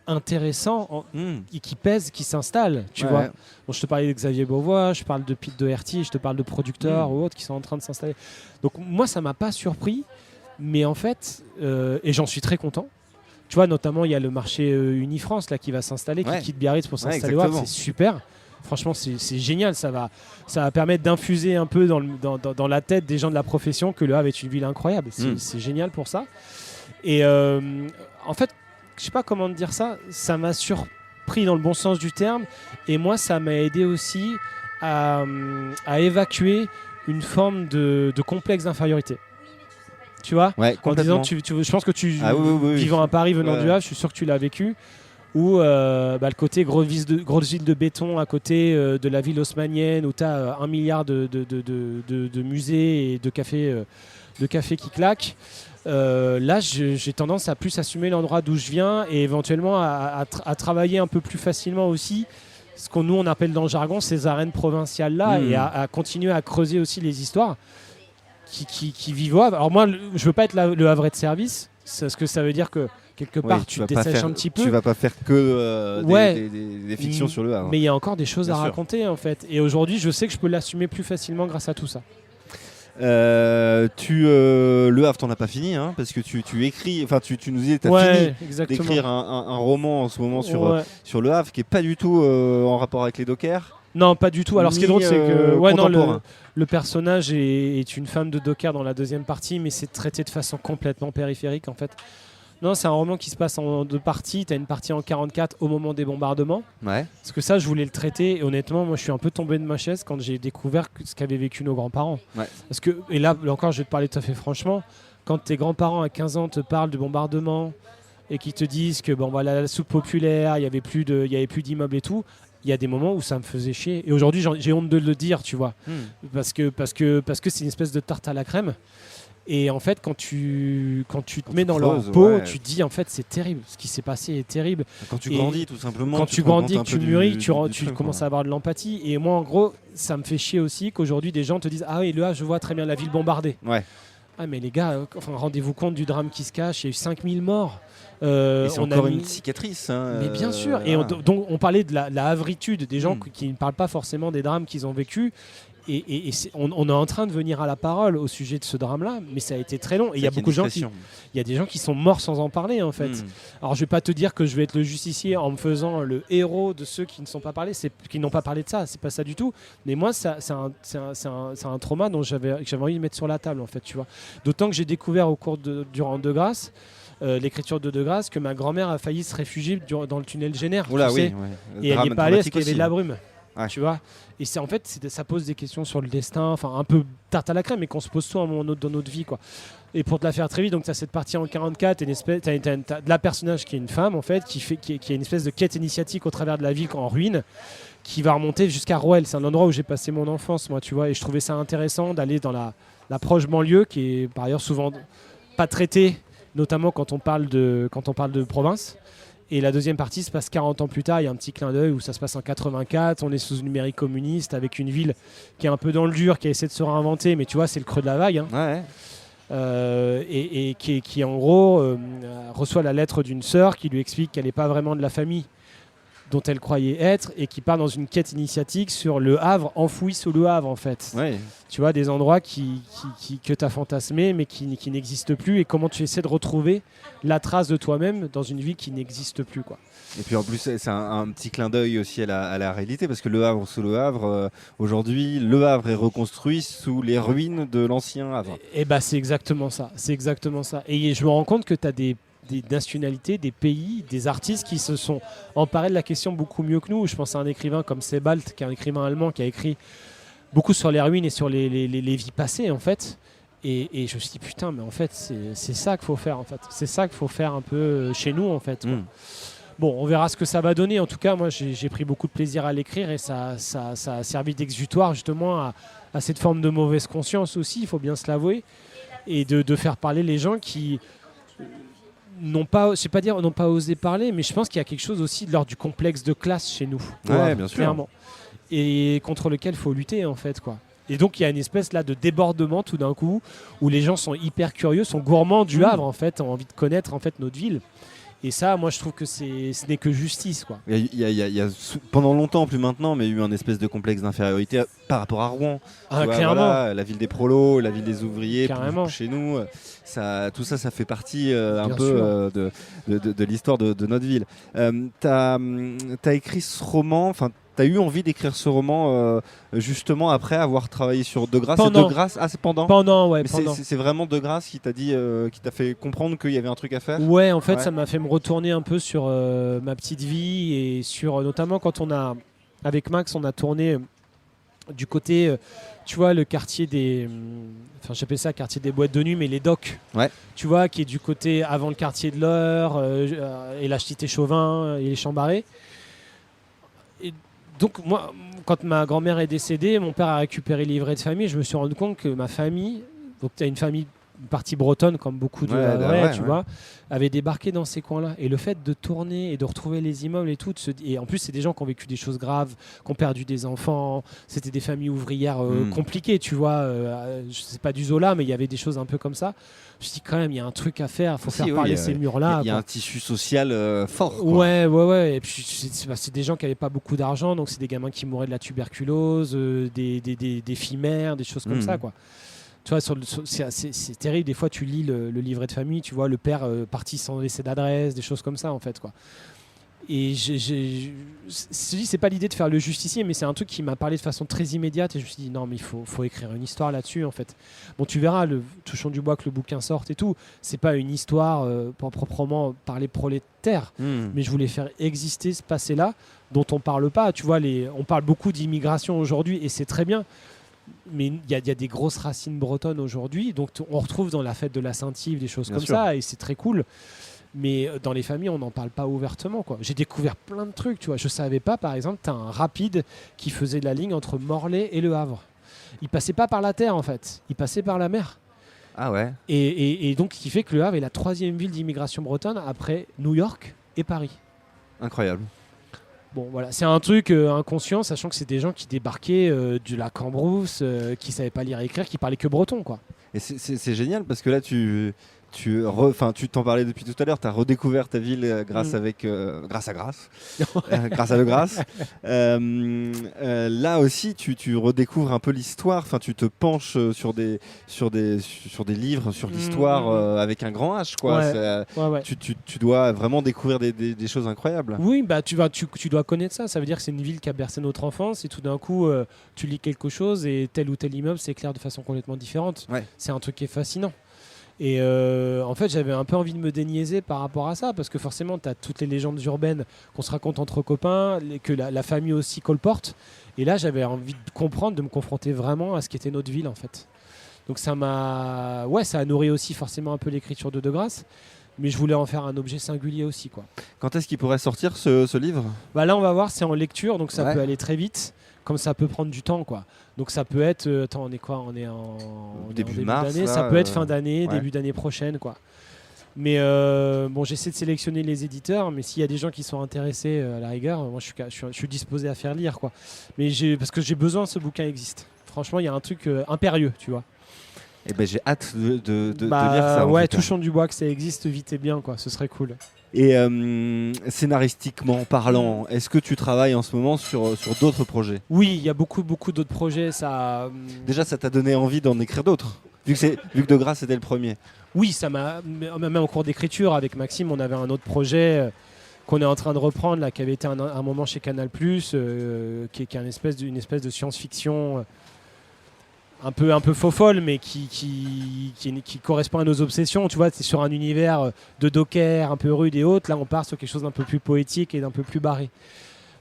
intéressants et qui pèsent, qui s'installent, tu vois. Bon, je te parlais de Xavier Beauvois, je parle de Pete Doherty, je te parle de producteurs ou autres qui sont en train de s'installer. Donc moi, ça m'a pas surpris. Mais en fait, et j'en suis très content, Tu vois, notamment, il y a le marché Unifrance là, qui va s'installer, qui quitte Biarritz pour s'installer au Havre. C'est super. Franchement, c'est génial. Ça va permettre d'infuser un peu dans la tête des gens de la profession que Le Havre est une ville incroyable. C'est génial pour ça. Et en fait, je sais pas comment te dire ça. Ça m'a surpris dans le bon sens du terme. Et moi, ça m'a aidé aussi à évacuer une forme de complexe d'infériorité. Tu vois, en disant, je pense que vivant à Paris, venant du Havre, je suis sûr que tu l'as vécu. Où le côté grosse ville de béton à côté de la ville haussmannienne, où tu as 1 milliard de musées et de cafés qui claquent. Là, j'ai tendance à plus assumer l'endroit d'où je viens et éventuellement à travailler un peu plus facilement aussi ce qu'on nous on appelle dans le jargon ces arènes provinciales-là et à continuer à creuser aussi les histoires qui vivent au Havre. Alors moi, je veux pas être le Havrais de service, parce que ça veut dire que quelque part tu te dessèches un petit peu. Tu vas pas faire que des fictions sur le Havre. Mais il y a encore des choses à raconter en fait. Et aujourd'hui, je sais que je peux l'assumer plus facilement grâce à tout ça. Le Havre, t'en as pas fini, hein, parce que tu écris, enfin tu nous disais, t'as fini d'écrire un roman en ce moment sur le Havre qui est pas du tout en rapport avec les dockers. Non, pas du tout. Alors ce qui est drôle, c'est que le personnage est une femme de docker dans la deuxième partie, mais c'est traité de façon complètement périphérique en fait. Non, c'est un roman qui se passe en 2 parties. Tu as une partie en 44 au moment des bombardements. Ouais. Parce que ça, je voulais le traiter. Et honnêtement, moi, je suis un peu tombé de ma chaise quand j'ai découvert ce qu'avaient vécu nos grands-parents. Ouais. Parce que, et là encore, je vais te parler tout à fait franchement. Quand tes grands-parents à 15 ans te parlent de bombardement et qu'ils te disent que la soupe populaire, il n'y avait plus d'immeubles et tout, il y a des moments où ça me faisait chier. Et aujourd'hui, j'ai honte de le dire, tu vois. Parce que c'est une espèce de tarte à la crème. Et en fait, quand tu te mets dans leur peau, tu te dis en fait c'est terrible. Ce qui s'est passé est terrible. Quand tu grandis tout simplement. Quand tu grandis, que tu mûris, tu commences à avoir de l'empathie. Et moi en gros, ça me fait chier aussi qu'aujourd'hui des gens te disent ah oui, là je vois très bien la ville bombardée. Ouais. Ah mais les gars, rendez-vous compte du drame qui se cache. Il y a eu 5000 morts. Et c'est encore une cicatrice. Mais bien sûr. Et donc on parlait de la havritude des gens qui ne parlent pas forcément des drames qu'ils ont vécus. Et on est en train de venir à la parole au sujet de ce drame-là, mais ça a été très long. Et il y a beaucoup de gens il y a des gens qui sont morts sans en parler en fait. Alors je vais pas te dire que je vais être le justicier en me faisant le héros de ceux qui ne sont pas parlés, qui n'ont pas parlé de ça. C'est pas ça du tout. Mais moi, c'est un trauma dont j'avais envie de mettre sur la table en fait, tu vois. D'autant que j'ai découvert au cours durant De Grasse. L'écriture de Grasse, que ma grand-mère a failli se réfugier dans le tunnel Génère. Oula, et elle n'y est pas allée parce qu'il y avait de la brume. Ouais. Tu vois, et c'est en fait ça pose des questions sur le destin, enfin un peu tarte à la crème, mais qu'on se pose tout à un moment dans notre vie quoi. Et pour te la faire très vite, donc tu as cette partie en 44, t'as de la personnage qui est une femme en fait, qui a une espèce de quête initiatique au travers de la ville en ruine, qui va remonter jusqu'à Roelle. C'est un endroit où j'ai passé mon enfance moi, tu vois, et je trouvais ça intéressant d'aller dans la proche banlieue, qui est par ailleurs souvent pas traitée, notamment quand on parle de province. Et la deuxième partie se passe 40 ans plus tard. Il y a un petit clin d'œil où ça se passe en 84. On est sous une mairie communiste avec une ville qui est un peu dans le dur, qui essaie de se réinventer. Mais tu vois, c'est le creux de la vague. Hein. Ouais. Et qui en gros reçoit la lettre d'une sœur qui lui explique qu'elle n'est pas vraiment de la famille dont elle croyait être, et qui part dans une quête initiatique sur le Havre, enfoui sous le Havre en fait. Ouais. Tu vois, des endroits que tu as fantasmés mais qui n'existent plus, et comment tu essaies de retrouver la trace de toi-même dans une vie qui n'existe plus quoi. Et puis en plus c'est un petit clin d'œil aussi à la réalité, parce que le Havre sous le Havre, aujourd'hui le Havre est reconstruit sous les ruines de l'ancien Havre. Et c'est exactement ça, et je me rends compte que tu as des nationalités, des pays, des artistes qui se sont emparés de la question beaucoup mieux que nous. Je pense à un écrivain comme Sebald, qui est un écrivain allemand qui a écrit beaucoup sur les ruines et sur les vies passées en fait. Et je me suis dit putain, mais en fait c'est ça qu'il faut faire en fait. C'est ça qu'il faut faire un peu chez nous en fait. Bon, on verra ce que ça va donner. En tout cas, moi j'ai pris beaucoup de plaisir à l'écrire, et ça a servi d'exutoire justement à cette forme de mauvaise conscience aussi, il faut bien se l'avouer, et de faire parler les gens qui n'ont pas osé parler, mais je pense qu'il y a quelque chose aussi de l'ordre du complexe de classe chez nous. Ouais, bien sûr. Clairement. Et contre lequel il faut lutter en fait quoi. Et donc il y a une espèce là de débordement tout d'un coup, où les gens sont hyper curieux, sont gourmands du Havre en fait, ont envie de connaître en fait notre ville. Et ça, moi, je trouve que ce n'est que justice, quoi. Il y a pendant longtemps, plus maintenant, mais il y a eu un espèce de complexe d'infériorité par rapport à Rouen. Ah, Tu vois, clairement. voilà, la ville des prolos, la ville des ouvriers, Carrément. chez nous, tout ça, ça fait partie un Bien peu sûr. de l'histoire de notre ville. T'as écrit ce roman, enfin, t'as eu envie d'écrire ce roman justement après avoir travaillé sur De Grasse. Pendant. C'est De Grasse, c'est pendant. Pendant, ouais, Mais pendant. c'est vraiment De Grasse qui t'a dit, qui t'a fait comprendre qu'il y avait un truc à faire. Ouais, en fait, Ouais. ça m'a fait me retourner un peu sur ma petite vie et sur notamment quand avec Max, on a tourné du côté, tu vois, le quartier enfin, j'appelle ça quartier des boîtes de nuit, mais les docks. Ouais. Tu vois, qui est du côté avant le quartier de l'Eure et la Cité Chauvin et les Champs-Barrés. Et donc, moi, quand ma grand-mère est décédée, mon père a récupéré le livret de famille. Je me suis rendu compte que ma famille, donc tu as une famille partie bretonne comme beaucoup de Havrais, tu vois, avait débarqué dans ces coins-là. Et le fait de tourner et de retrouver les immeubles et tout, et en plus c'est des gens qui ont vécu des choses graves, qui ont perdu des enfants, c'était des familles ouvrières compliquées, tu vois, c'est pas du Zola, mais il y avait des choses un peu comme ça. Je me suis dit quand même, il y a un truc à faire, il faut faire parler ces murs-là. Il y a un tissu social fort. Quoi. Ouais. Et puis c'est des gens qui n'avaient pas beaucoup d'argent, donc c'est des gamins qui mouraient de la tuberculose, des filles mères, des choses comme ça, quoi. Tu vois, c'est terrible. Des fois, tu lis le livret de famille, tu vois, le père parti sans laisser d'adresse, des choses comme ça, en fait, quoi. Et c'est pas l'idée de faire le justicier, mais c'est un truc qui m'a parlé de façon très immédiate. Et je me suis dit, non, mais il faut écrire une histoire là-dessus, en fait. Bon, tu verras, touchons du bois que le bouquin sorte et tout. C'est pas une histoire pour proprement parler prolétaire, mais je voulais faire exister ce passé-là dont on parle pas. Tu vois, on parle beaucoup d'immigration aujourd'hui, et c'est très bien. Mais il y a des grosses racines bretonnes aujourd'hui, donc on retrouve dans la fête de la Saint-Yves des choses comme ça, et c'est très cool. Mais dans les familles, on n'en parle pas ouvertement, quoi. J'ai découvert plein de trucs, tu vois. Je savais pas, par exemple, tu as un rapide qui faisait la ligne entre Morlaix et Le Havre. Il passait pas par la terre, en fait. Il passait par la mer. Ah ouais. Et donc, ce qui fait que Le Havre est la 3e ville d'immigration bretonne après New York et Paris. Incroyable. Bon, voilà, c'est un truc inconscient, sachant que c'est des gens qui débarquaient du lac Cambrousse, qui savaient pas lire et écrire, qui parlaient que breton, quoi. Et c'est génial parce que là, tu t'en parlais depuis tout à l'heure, tu as redécouvert ta ville grâce à Grasse, grâce à De Grasse. Là aussi, tu redécouvres un peu l'histoire, enfin, tu te penches sur des livres, sur l'histoire avec un grand H, quoi. Ouais. Tu dois vraiment découvrir des choses incroyables. Oui, bah tu dois connaître ça. Ça veut dire que c'est une ville qui a bercé notre enfance et tout d'un coup, tu lis quelque chose et tel ou tel immeuble s'éclaire de façon complètement différente. Ouais. C'est un truc qui est fascinant. Et en fait, j'avais un peu envie de me déniaiser par rapport à ça, parce que forcément, tu as toutes les légendes urbaines qu'on se raconte entre copains, que la famille aussi colporte. Et là, j'avais envie de comprendre, de me confronter vraiment à ce qu'était notre ville, en fait. Donc ça a nourri aussi forcément un peu l'écriture de Grasse, mais je voulais en faire un objet singulier aussi, quoi. Quand est-ce qu'il pourrait sortir ce livre ? Bah là, on va voir, c'est en lecture, donc ça peut aller très vite, comme ça peut prendre du temps, quoi. Donc ça peut être, on est quoi ? On est en début mars, d'année, là, ça peut être fin d'année, début d'année prochaine, quoi. Mais bon, j'essaie de sélectionner les éditeurs, mais s'il y a des gens qui sont intéressés à la rigueur, moi je suis disposé à faire lire, quoi. Mais parce que j'ai besoin que ce bouquin existe. Franchement, il y a un truc impérieux, tu vois. Et ben j'ai hâte de lire ça. Ouais, touchons du bois que ça existe vite et bien, quoi. Ce serait cool. Et scénaristiquement parlant, est-ce que tu travailles en ce moment sur d'autres projets ? Oui, il y a beaucoup d'autres projets. Déjà, ça t'a donné envie d'en écrire d'autres, vu que De Grasse était le premier. Oui, ça m'a. Même en cours d'écriture, avec Maxime, on avait un autre projet qu'on est en train de reprendre, là, qui avait été un moment chez Canal+, qui est une espèce de science-fiction un peu faux folle, mais qui correspond à nos obsessions. Tu vois, c'est sur un univers de docker, un peu rude et autres. Là, on part sur quelque chose d'un peu plus poétique et d'un peu plus barré.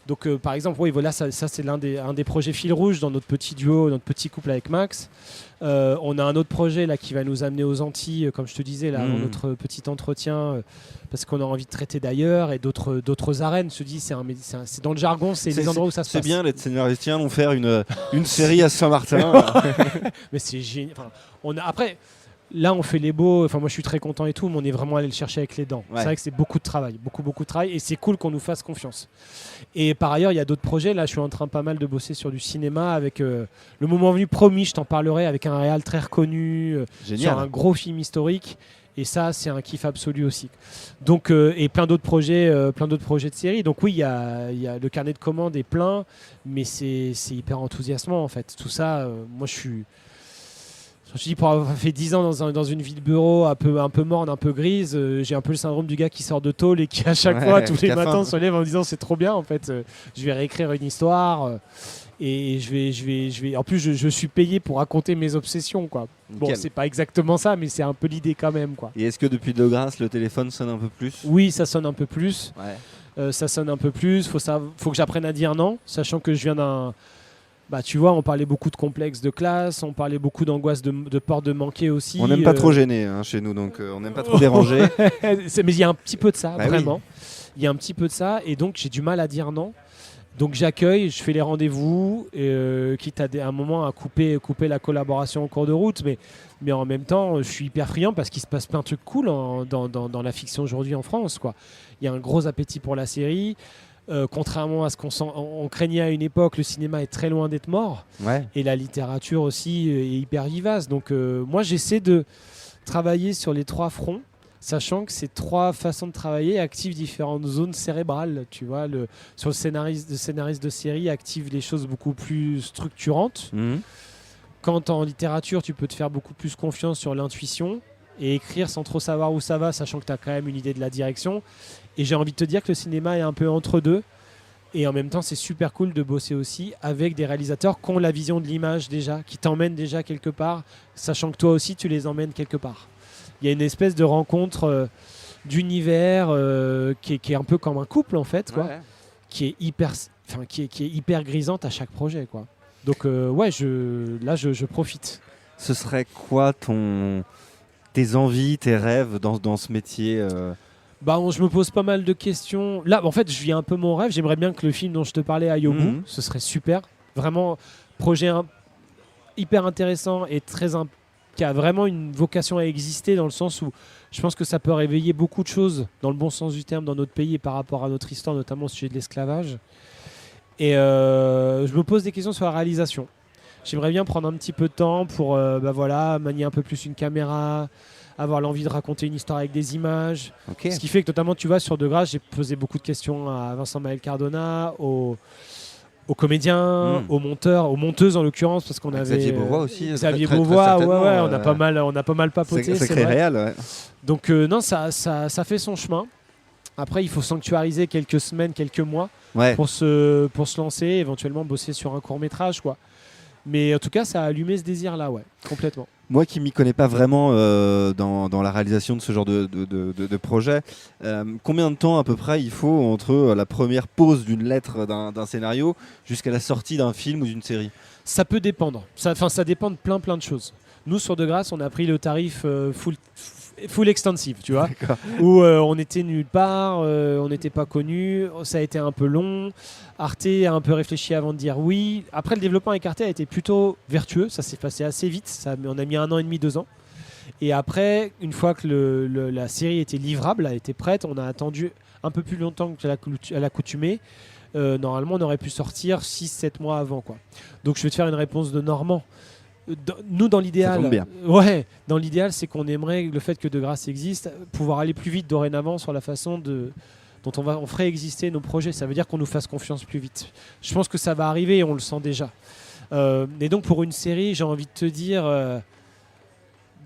Donc, par exemple, oui, voilà, ça c'est un des projets fil rouge dans notre petit duo, notre petit couple avec Max. On a un autre projet là qui va nous amener aux Antilles, comme je te disais là, dans notre petit entretien, parce qu'on a envie de traiter d'ailleurs et d'autres arènes. Je te dis, c'est dans le jargon, c'est les endroits où ça se passe. C'est bien, les scénaristes vont faire une série à Saint-Martin. Mais c'est génial. Enfin, après. Là, on fait les beaux. Enfin, moi, je suis très content et tout, mais on est vraiment allé le chercher avec les dents. Ouais. C'est vrai que c'est beaucoup de travail, beaucoup de travail, et c'est cool qu'on nous fasse confiance. Et par ailleurs, il y a d'autres projets. Là, je suis en train pas mal de bosser sur du cinéma avec le moment venu, promis, je t'en parlerai, avec un réal très reconnu sur Génial. un gros film historique. Et ça, c'est un kiff absolu aussi. Donc, et plein d'autres projets de séries. Donc oui, il y a le carnet de commandes est plein, mais c'est hyper enthousiasmant en fait. Tout ça, moi, je dis, pour avoir fait 10 ans dans une vie de bureau un peu morne, un peu grise, j'ai un peu le syndrome du gars qui sort de tôle et qui à chaque fois, tous les matins, se lève en me disant c'est trop bien en fait, je vais réécrire une histoire et je vais. En plus, je suis payé pour raconter mes obsessions quoi. Bon, Nickel. c'est pas exactement ça, mais c'est un peu l'idée quand même quoi. Et est-ce que depuis De Grasse, le téléphone sonne un peu plus? Oui, ça sonne un peu plus. Ouais. Ça sonne un peu plus. Faut que j'apprenne à dire non, sachant que je viens d'un. Bah, tu vois, on parlait beaucoup de complexes de classe, on parlait beaucoup d'angoisse de peur de manquer aussi. On n'aime pas trop gêner chez nous, donc on n'aime pas trop déranger. Mais il y a un petit peu de ça, Bah vraiment. Il y a un petit peu de ça, et donc j'ai du mal à dire non. Donc j'accueille, je fais les rendez-vous, quitte à un moment à couper la collaboration en cours de route, mais en même temps, je suis hyper friand parce qu'il se passe plein de trucs cool dans la fiction aujourd'hui en France, quoi. Il y a un gros appétit pour la série. Contrairement à ce qu'on craignait à une époque, le cinéma est très loin d'être mort. Ouais. Et la littérature aussi est hyper vivace. Donc moi, j'essaie de travailler sur les 3 fronts, sachant que ces 3 façons de travailler activent différentes zones cérébrales. Tu vois, sur le scénariste de série active les choses beaucoup plus structurantes. Mhm. Quand en littérature, tu peux te faire beaucoup plus confiance sur l'intuition et écrire sans trop savoir où ça va, sachant que tu as quand même une idée de la direction. Et j'ai envie de te dire que le cinéma est un peu entre deux. Et en même temps, c'est super cool de bosser aussi avec des réalisateurs qui ont la vision de l'image déjà, qui t'emmènent déjà quelque part, sachant que toi aussi, tu les emmènes quelque part. Il y a une espèce de rencontre d'univers qui est un peu comme un couple, en fait, quoi, Ouais. qui est hyper grisante à chaque projet, quoi. Donc, ouais, je profite. Ce serait quoi tes envies, tes rêves dans ce métier Je me pose pas mal de questions. Là, en fait, je vis un peu mon rêve. J'aimerais bien que le film dont je te parlais aille au bout. Mhm. Ce serait super. Vraiment, projet hyper intéressant et qui a vraiment une vocation à exister dans le sens où je pense que ça peut réveiller beaucoup de choses dans le bon sens du terme dans notre pays et par rapport à notre histoire, notamment au sujet de l'esclavage. Et je me pose des questions sur la réalisation. J'aimerais bien prendre un petit peu de temps pour manier un peu plus une caméra, avoir l'envie de raconter une histoire avec des images. Ok. Ce qui fait que notamment, tu vois, sur De Grasse, j'ai posé beaucoup de questions à Vincent Maël Cardona, aux comédiens, aux monteurs, aux monteuses en l'occurrence, parce qu'on avait Xavier Beauvois aussi. Xavier très Beauvois, certainement, ouais, on a pas mal papoté. Sacré vrai. réel, ouais. Donc non, ça fait son chemin. Après, il faut sanctuariser quelques semaines, quelques mois Ouais. pour se lancer, éventuellement bosser sur un court-métrage, quoi. Mais en tout cas, ça a allumé ce désir-là, ouais, complètement. Moi qui m'y connais pas vraiment dans la réalisation de ce genre de projet, combien de temps à peu près il faut entre la première pause d'une lettre d'un scénario jusqu'à la sortie d'un film ou d'une série? Ça peut dépendre. Ça dépend de plein de choses. Nous, sur De Grasse, on a pris le tarif full extensive, tu vois, où on était nulle part, on n'était pas connu, ça a été un peu long. Arte a un peu réfléchi avant de dire oui. Après, le développement avec Arte a été plutôt vertueux, ça s'est passé assez vite, on a mis 1 an et demi, 2 ans. Et après, une fois que la série était livrable, elle était prête, on a attendu un peu plus longtemps qu'à l'accoutumée. Normalement, on aurait pu sortir 6-7 mois avant, quoi. Donc, je vais te faire une réponse de Normand. Nous, dans l'idéal, dans l'idéal, c'est qu'on aimerait le fait que De Grasse existe, pouvoir aller plus vite dorénavant sur la façon dont on ferait exister nos projets. Ça veut dire qu'on nous fasse confiance plus vite. Je pense que ça va arriver et on le sent déjà. Et donc pour une série, j'ai envie de te dire,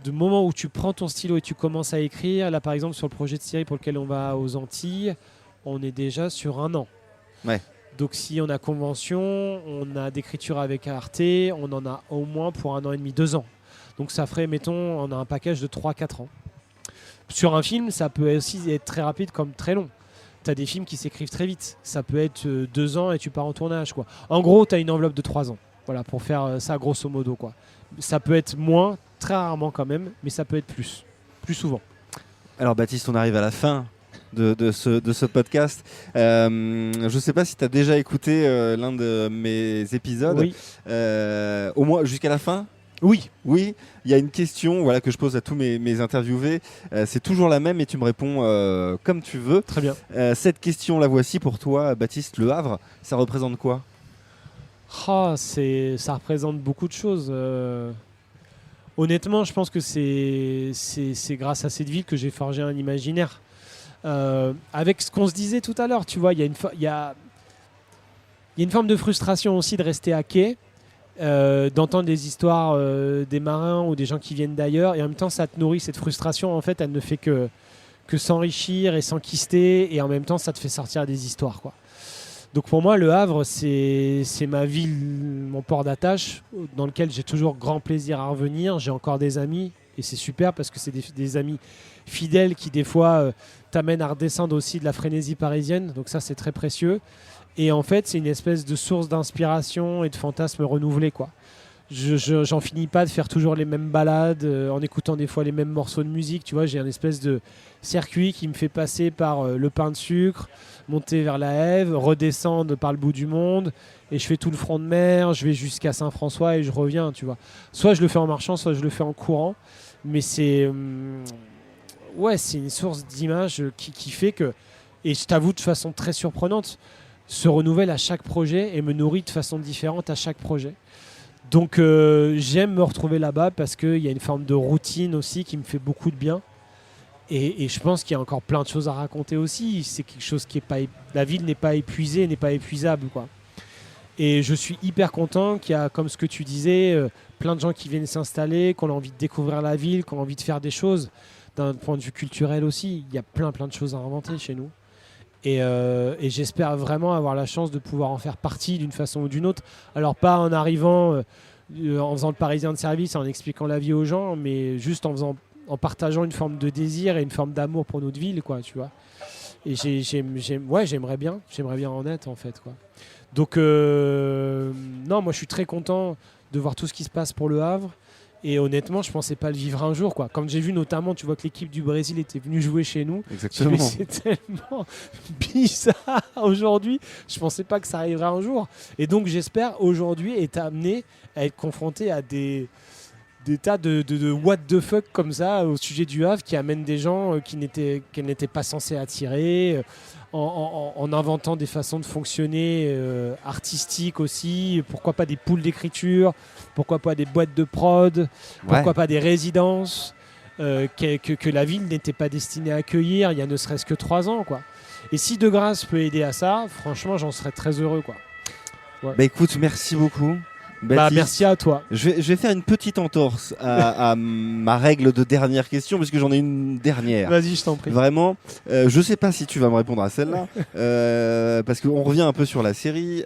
du moment où tu prends ton stylo et tu commences à écrire, là par exemple sur le projet de série pour lequel on va aux Antilles, on est déjà sur 1 an. Ouais. Donc si on a convention, on a d'écriture avec Arte, on en a au moins pour 1 an et demi, 2 ans. Donc ça ferait, mettons, on a un package de 3-4 ans. Sur un film, ça peut aussi être très rapide comme très long. Tu as des films qui s'écrivent très vite. Ça peut être 2 ans et tu pars en tournage, quoi. En gros, tu as une enveloppe de 3 ans. Voilà, pour faire ça grosso modo, quoi. Ça peut être moins, très rarement quand même, mais ça peut être plus souvent. Alors Baptiste, on arrive à la fin de ce podcast. Je ne sais pas si tu as déjà écouté l'un de mes épisodes. Oui. Au moins jusqu'à la fin? Oui. Oui, il y a une question que je pose à tous mes interviewés. C'est toujours la même et tu me réponds comme tu veux. Très bien. Cette question, la voici pour toi, Baptiste. Le Havre, ça représente quoi ? Ça représente beaucoup de choses. Honnêtement, je pense que c'est grâce à cette ville que j'ai forgé un imaginaire. Avec ce qu'on se disait tout à l'heure, tu vois, il y a une forme de frustration aussi de rester à quai, d'entendre des histoires des marins ou des gens qui viennent d'ailleurs, et en même temps, ça te nourrit cette frustration. En fait, elle ne fait que s'enrichir et s'enquister, et en même temps, ça te fait sortir des histoires, quoi. Donc pour moi, Le Havre, c'est ma ville, mon port d'attache, dans lequel j'ai toujours grand plaisir à revenir. J'ai encore des amis, et c'est super parce que c'est des amis fidèles qui, des fois, t'amènent à redescendre aussi de la frénésie parisienne. Donc ça, c'est très précieux. Et en fait, c'est une espèce de source d'inspiration et de fantasmes renouvelés, quoi. J'en finis pas de faire toujours les mêmes balades en écoutant des fois les mêmes morceaux de musique. Tu vois, j'ai un espèce de circuit qui me fait passer par le pain de sucre, monter vers la Hève, redescendre par le bout du monde, et je fais tout le front de mer, je vais jusqu'à Saint-François et je reviens, tu vois. Soit je le fais en marchant, soit je le fais en courant, mais c'est une source d'images qui fait que, et je t'avoue de façon très surprenante, se renouvelle à chaque projet et me nourrit de façon différente à chaque projet. Donc j'aime me retrouver là-bas parce qu'il y a une forme de routine aussi qui me fait beaucoup de bien. Et je pense qu'il y a encore plein de choses à raconter aussi. C'est quelque chose qui est pas... La ville n'est pas épuisée, n'est pas épuisable, quoi. Et je suis hyper content qu'il y a, comme ce que tu disais, plein de gens qui viennent s'installer, qui ont envie de découvrir la ville, qui ont envie de faire des choses. D'un point de vue culturel aussi, il y a plein de choses à inventer chez nous. Et j'espère vraiment avoir la chance de pouvoir en faire partie d'une façon ou d'une autre. Alors pas en arrivant, en faisant le Parisien de service, en expliquant la vie aux gens, mais juste en partageant une forme de désir et une forme d'amour pour notre ville, quoi, tu vois. Et j'aimerais bien en être, en fait, quoi. Donc non, moi je suis très content de voir tout ce qui se passe pour Le Havre. Et honnêtement, je pensais pas le vivre un jour, quoi. Quand j'ai vu notamment, tu vois que l'équipe du Brésil était venue jouer chez nous. Exactement. C'est tellement bizarre aujourd'hui. Je pensais pas que ça arriverait un jour. Et donc j'espère aujourd'hui être amené à être confronté à des tas de what the fuck comme ça au sujet du Havre, qui amènent des gens qu'elles n'étaient pas censées attirer, en inventant des façons de fonctionner artistiques aussi. Pourquoi pas des poules d'écriture, pourquoi pas des boîtes de prod, pourquoi pas des résidences que la ville n'était pas destinée à accueillir il y a ne serait-ce que 3 ans, quoi. Et si De Grasse peut aider à ça, franchement j'en serais très heureux, quoi. Ouais. Bah écoute, merci beaucoup. Baptiste, merci à toi. Je vais faire une petite entorse à ma règle de dernière question, parce que j'en ai une dernière. Vas-y, je t'en prie. Vraiment, je sais pas si tu vas me répondre à celle-là, parce qu'on revient un peu sur la série,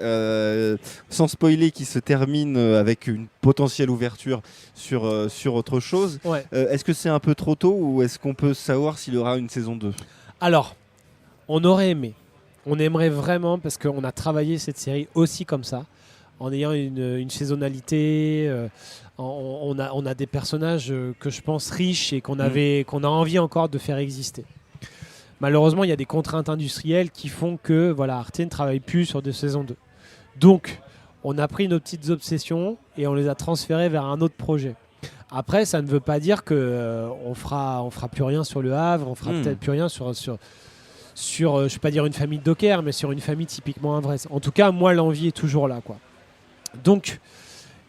sans spoiler, qui se termine avec une potentielle ouverture sur autre chose. Ouais. Est-ce que c'est un peu trop tôt, ou est-ce qu'on peut savoir s'il y aura une saison 2 ? Alors, on aurait aimé. On aimerait vraiment, parce qu'on a travaillé cette série aussi comme ça, en ayant une saisonnalité. On a des personnages que je pense riches et qu'on a envie encore de faire exister. Malheureusement, il y a des contraintes industrielles qui font que Arte ne travaille plus sur des saisons 2. Donc, on a pris nos petites obsessions et on les a transférées vers un autre projet. Après, ça ne veut pas dire qu'on fera plus rien sur Le Havre, on fera peut-être plus rien sur je ne vais pas dire une famille de dockers, mais sur une famille typiquement havraise. En tout cas, moi, l'envie est toujours là, quoi. Donc,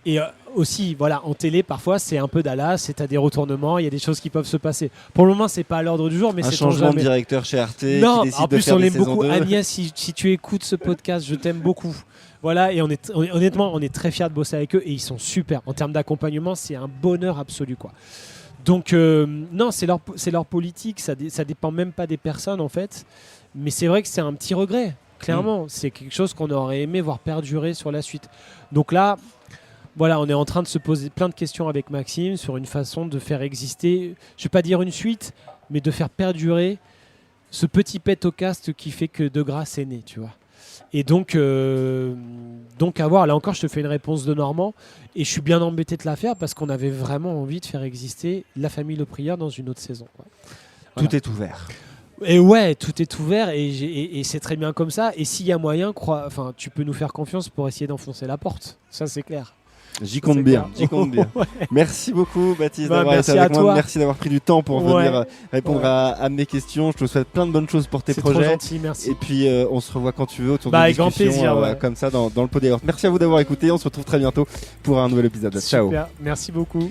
et aussi, en télé, parfois, c'est un peu Dallas, c'est à des retournements, il y a des choses qui peuvent se passer. Pour le moment, c'est pas à l'ordre du jour, mais un c'est changement de directeur chez Arte. Non, qui décide en plus, de faire on des l'aime saisons beaucoup. 2. Agnès, si tu écoutes ce podcast, je t'aime beaucoup. Voilà, et honnêtement, on est très fiers de bosser avec eux et ils sont super. En termes d'accompagnement, c'est un bonheur absolu, quoi. Donc, non, c'est leur politique, ça dépend même pas des personnes, en fait. Mais c'est vrai que c'est un petit regret. Clairement, c'est quelque chose qu'on aurait aimé voir perdurer sur la suite. Donc là, on est en train de se poser plein de questions avec Maxime sur une façon de faire exister, je ne vais pas dire une suite, mais de faire perdurer ce petit pet au cast qui fait que De Grasse est né, tu vois. Et donc à voir, là encore, je te fais une réponse de Normand, et je suis bien embêté de la faire parce qu'on avait vraiment envie de faire exister la famille Le Prieur dans une autre saison, quoi. Voilà. Tout est ouvert. Et ouais, tout est ouvert et c'est très bien comme ça. Et s'il y a moyen, tu peux nous faire confiance pour essayer d'enfoncer la porte. Ça, c'est clair. J'y compte bien. Ouais. Merci beaucoup Baptiste Bah, d'avoir été merci avec à moi. toi. Merci d'avoir pris du temps pour venir répondre Ouais. à mes questions. Je te souhaite plein de bonnes choses pour tes C'est trop projets. gentil, merci. Et puis on se revoit quand tu veux autour Bah, de avec grand discussions plaisir, ouais. comme ça dans le Pod Yaourt. Merci à vous d'avoir écouté. On se retrouve très bientôt pour un nouvel épisode. Ciao. Super, merci beaucoup.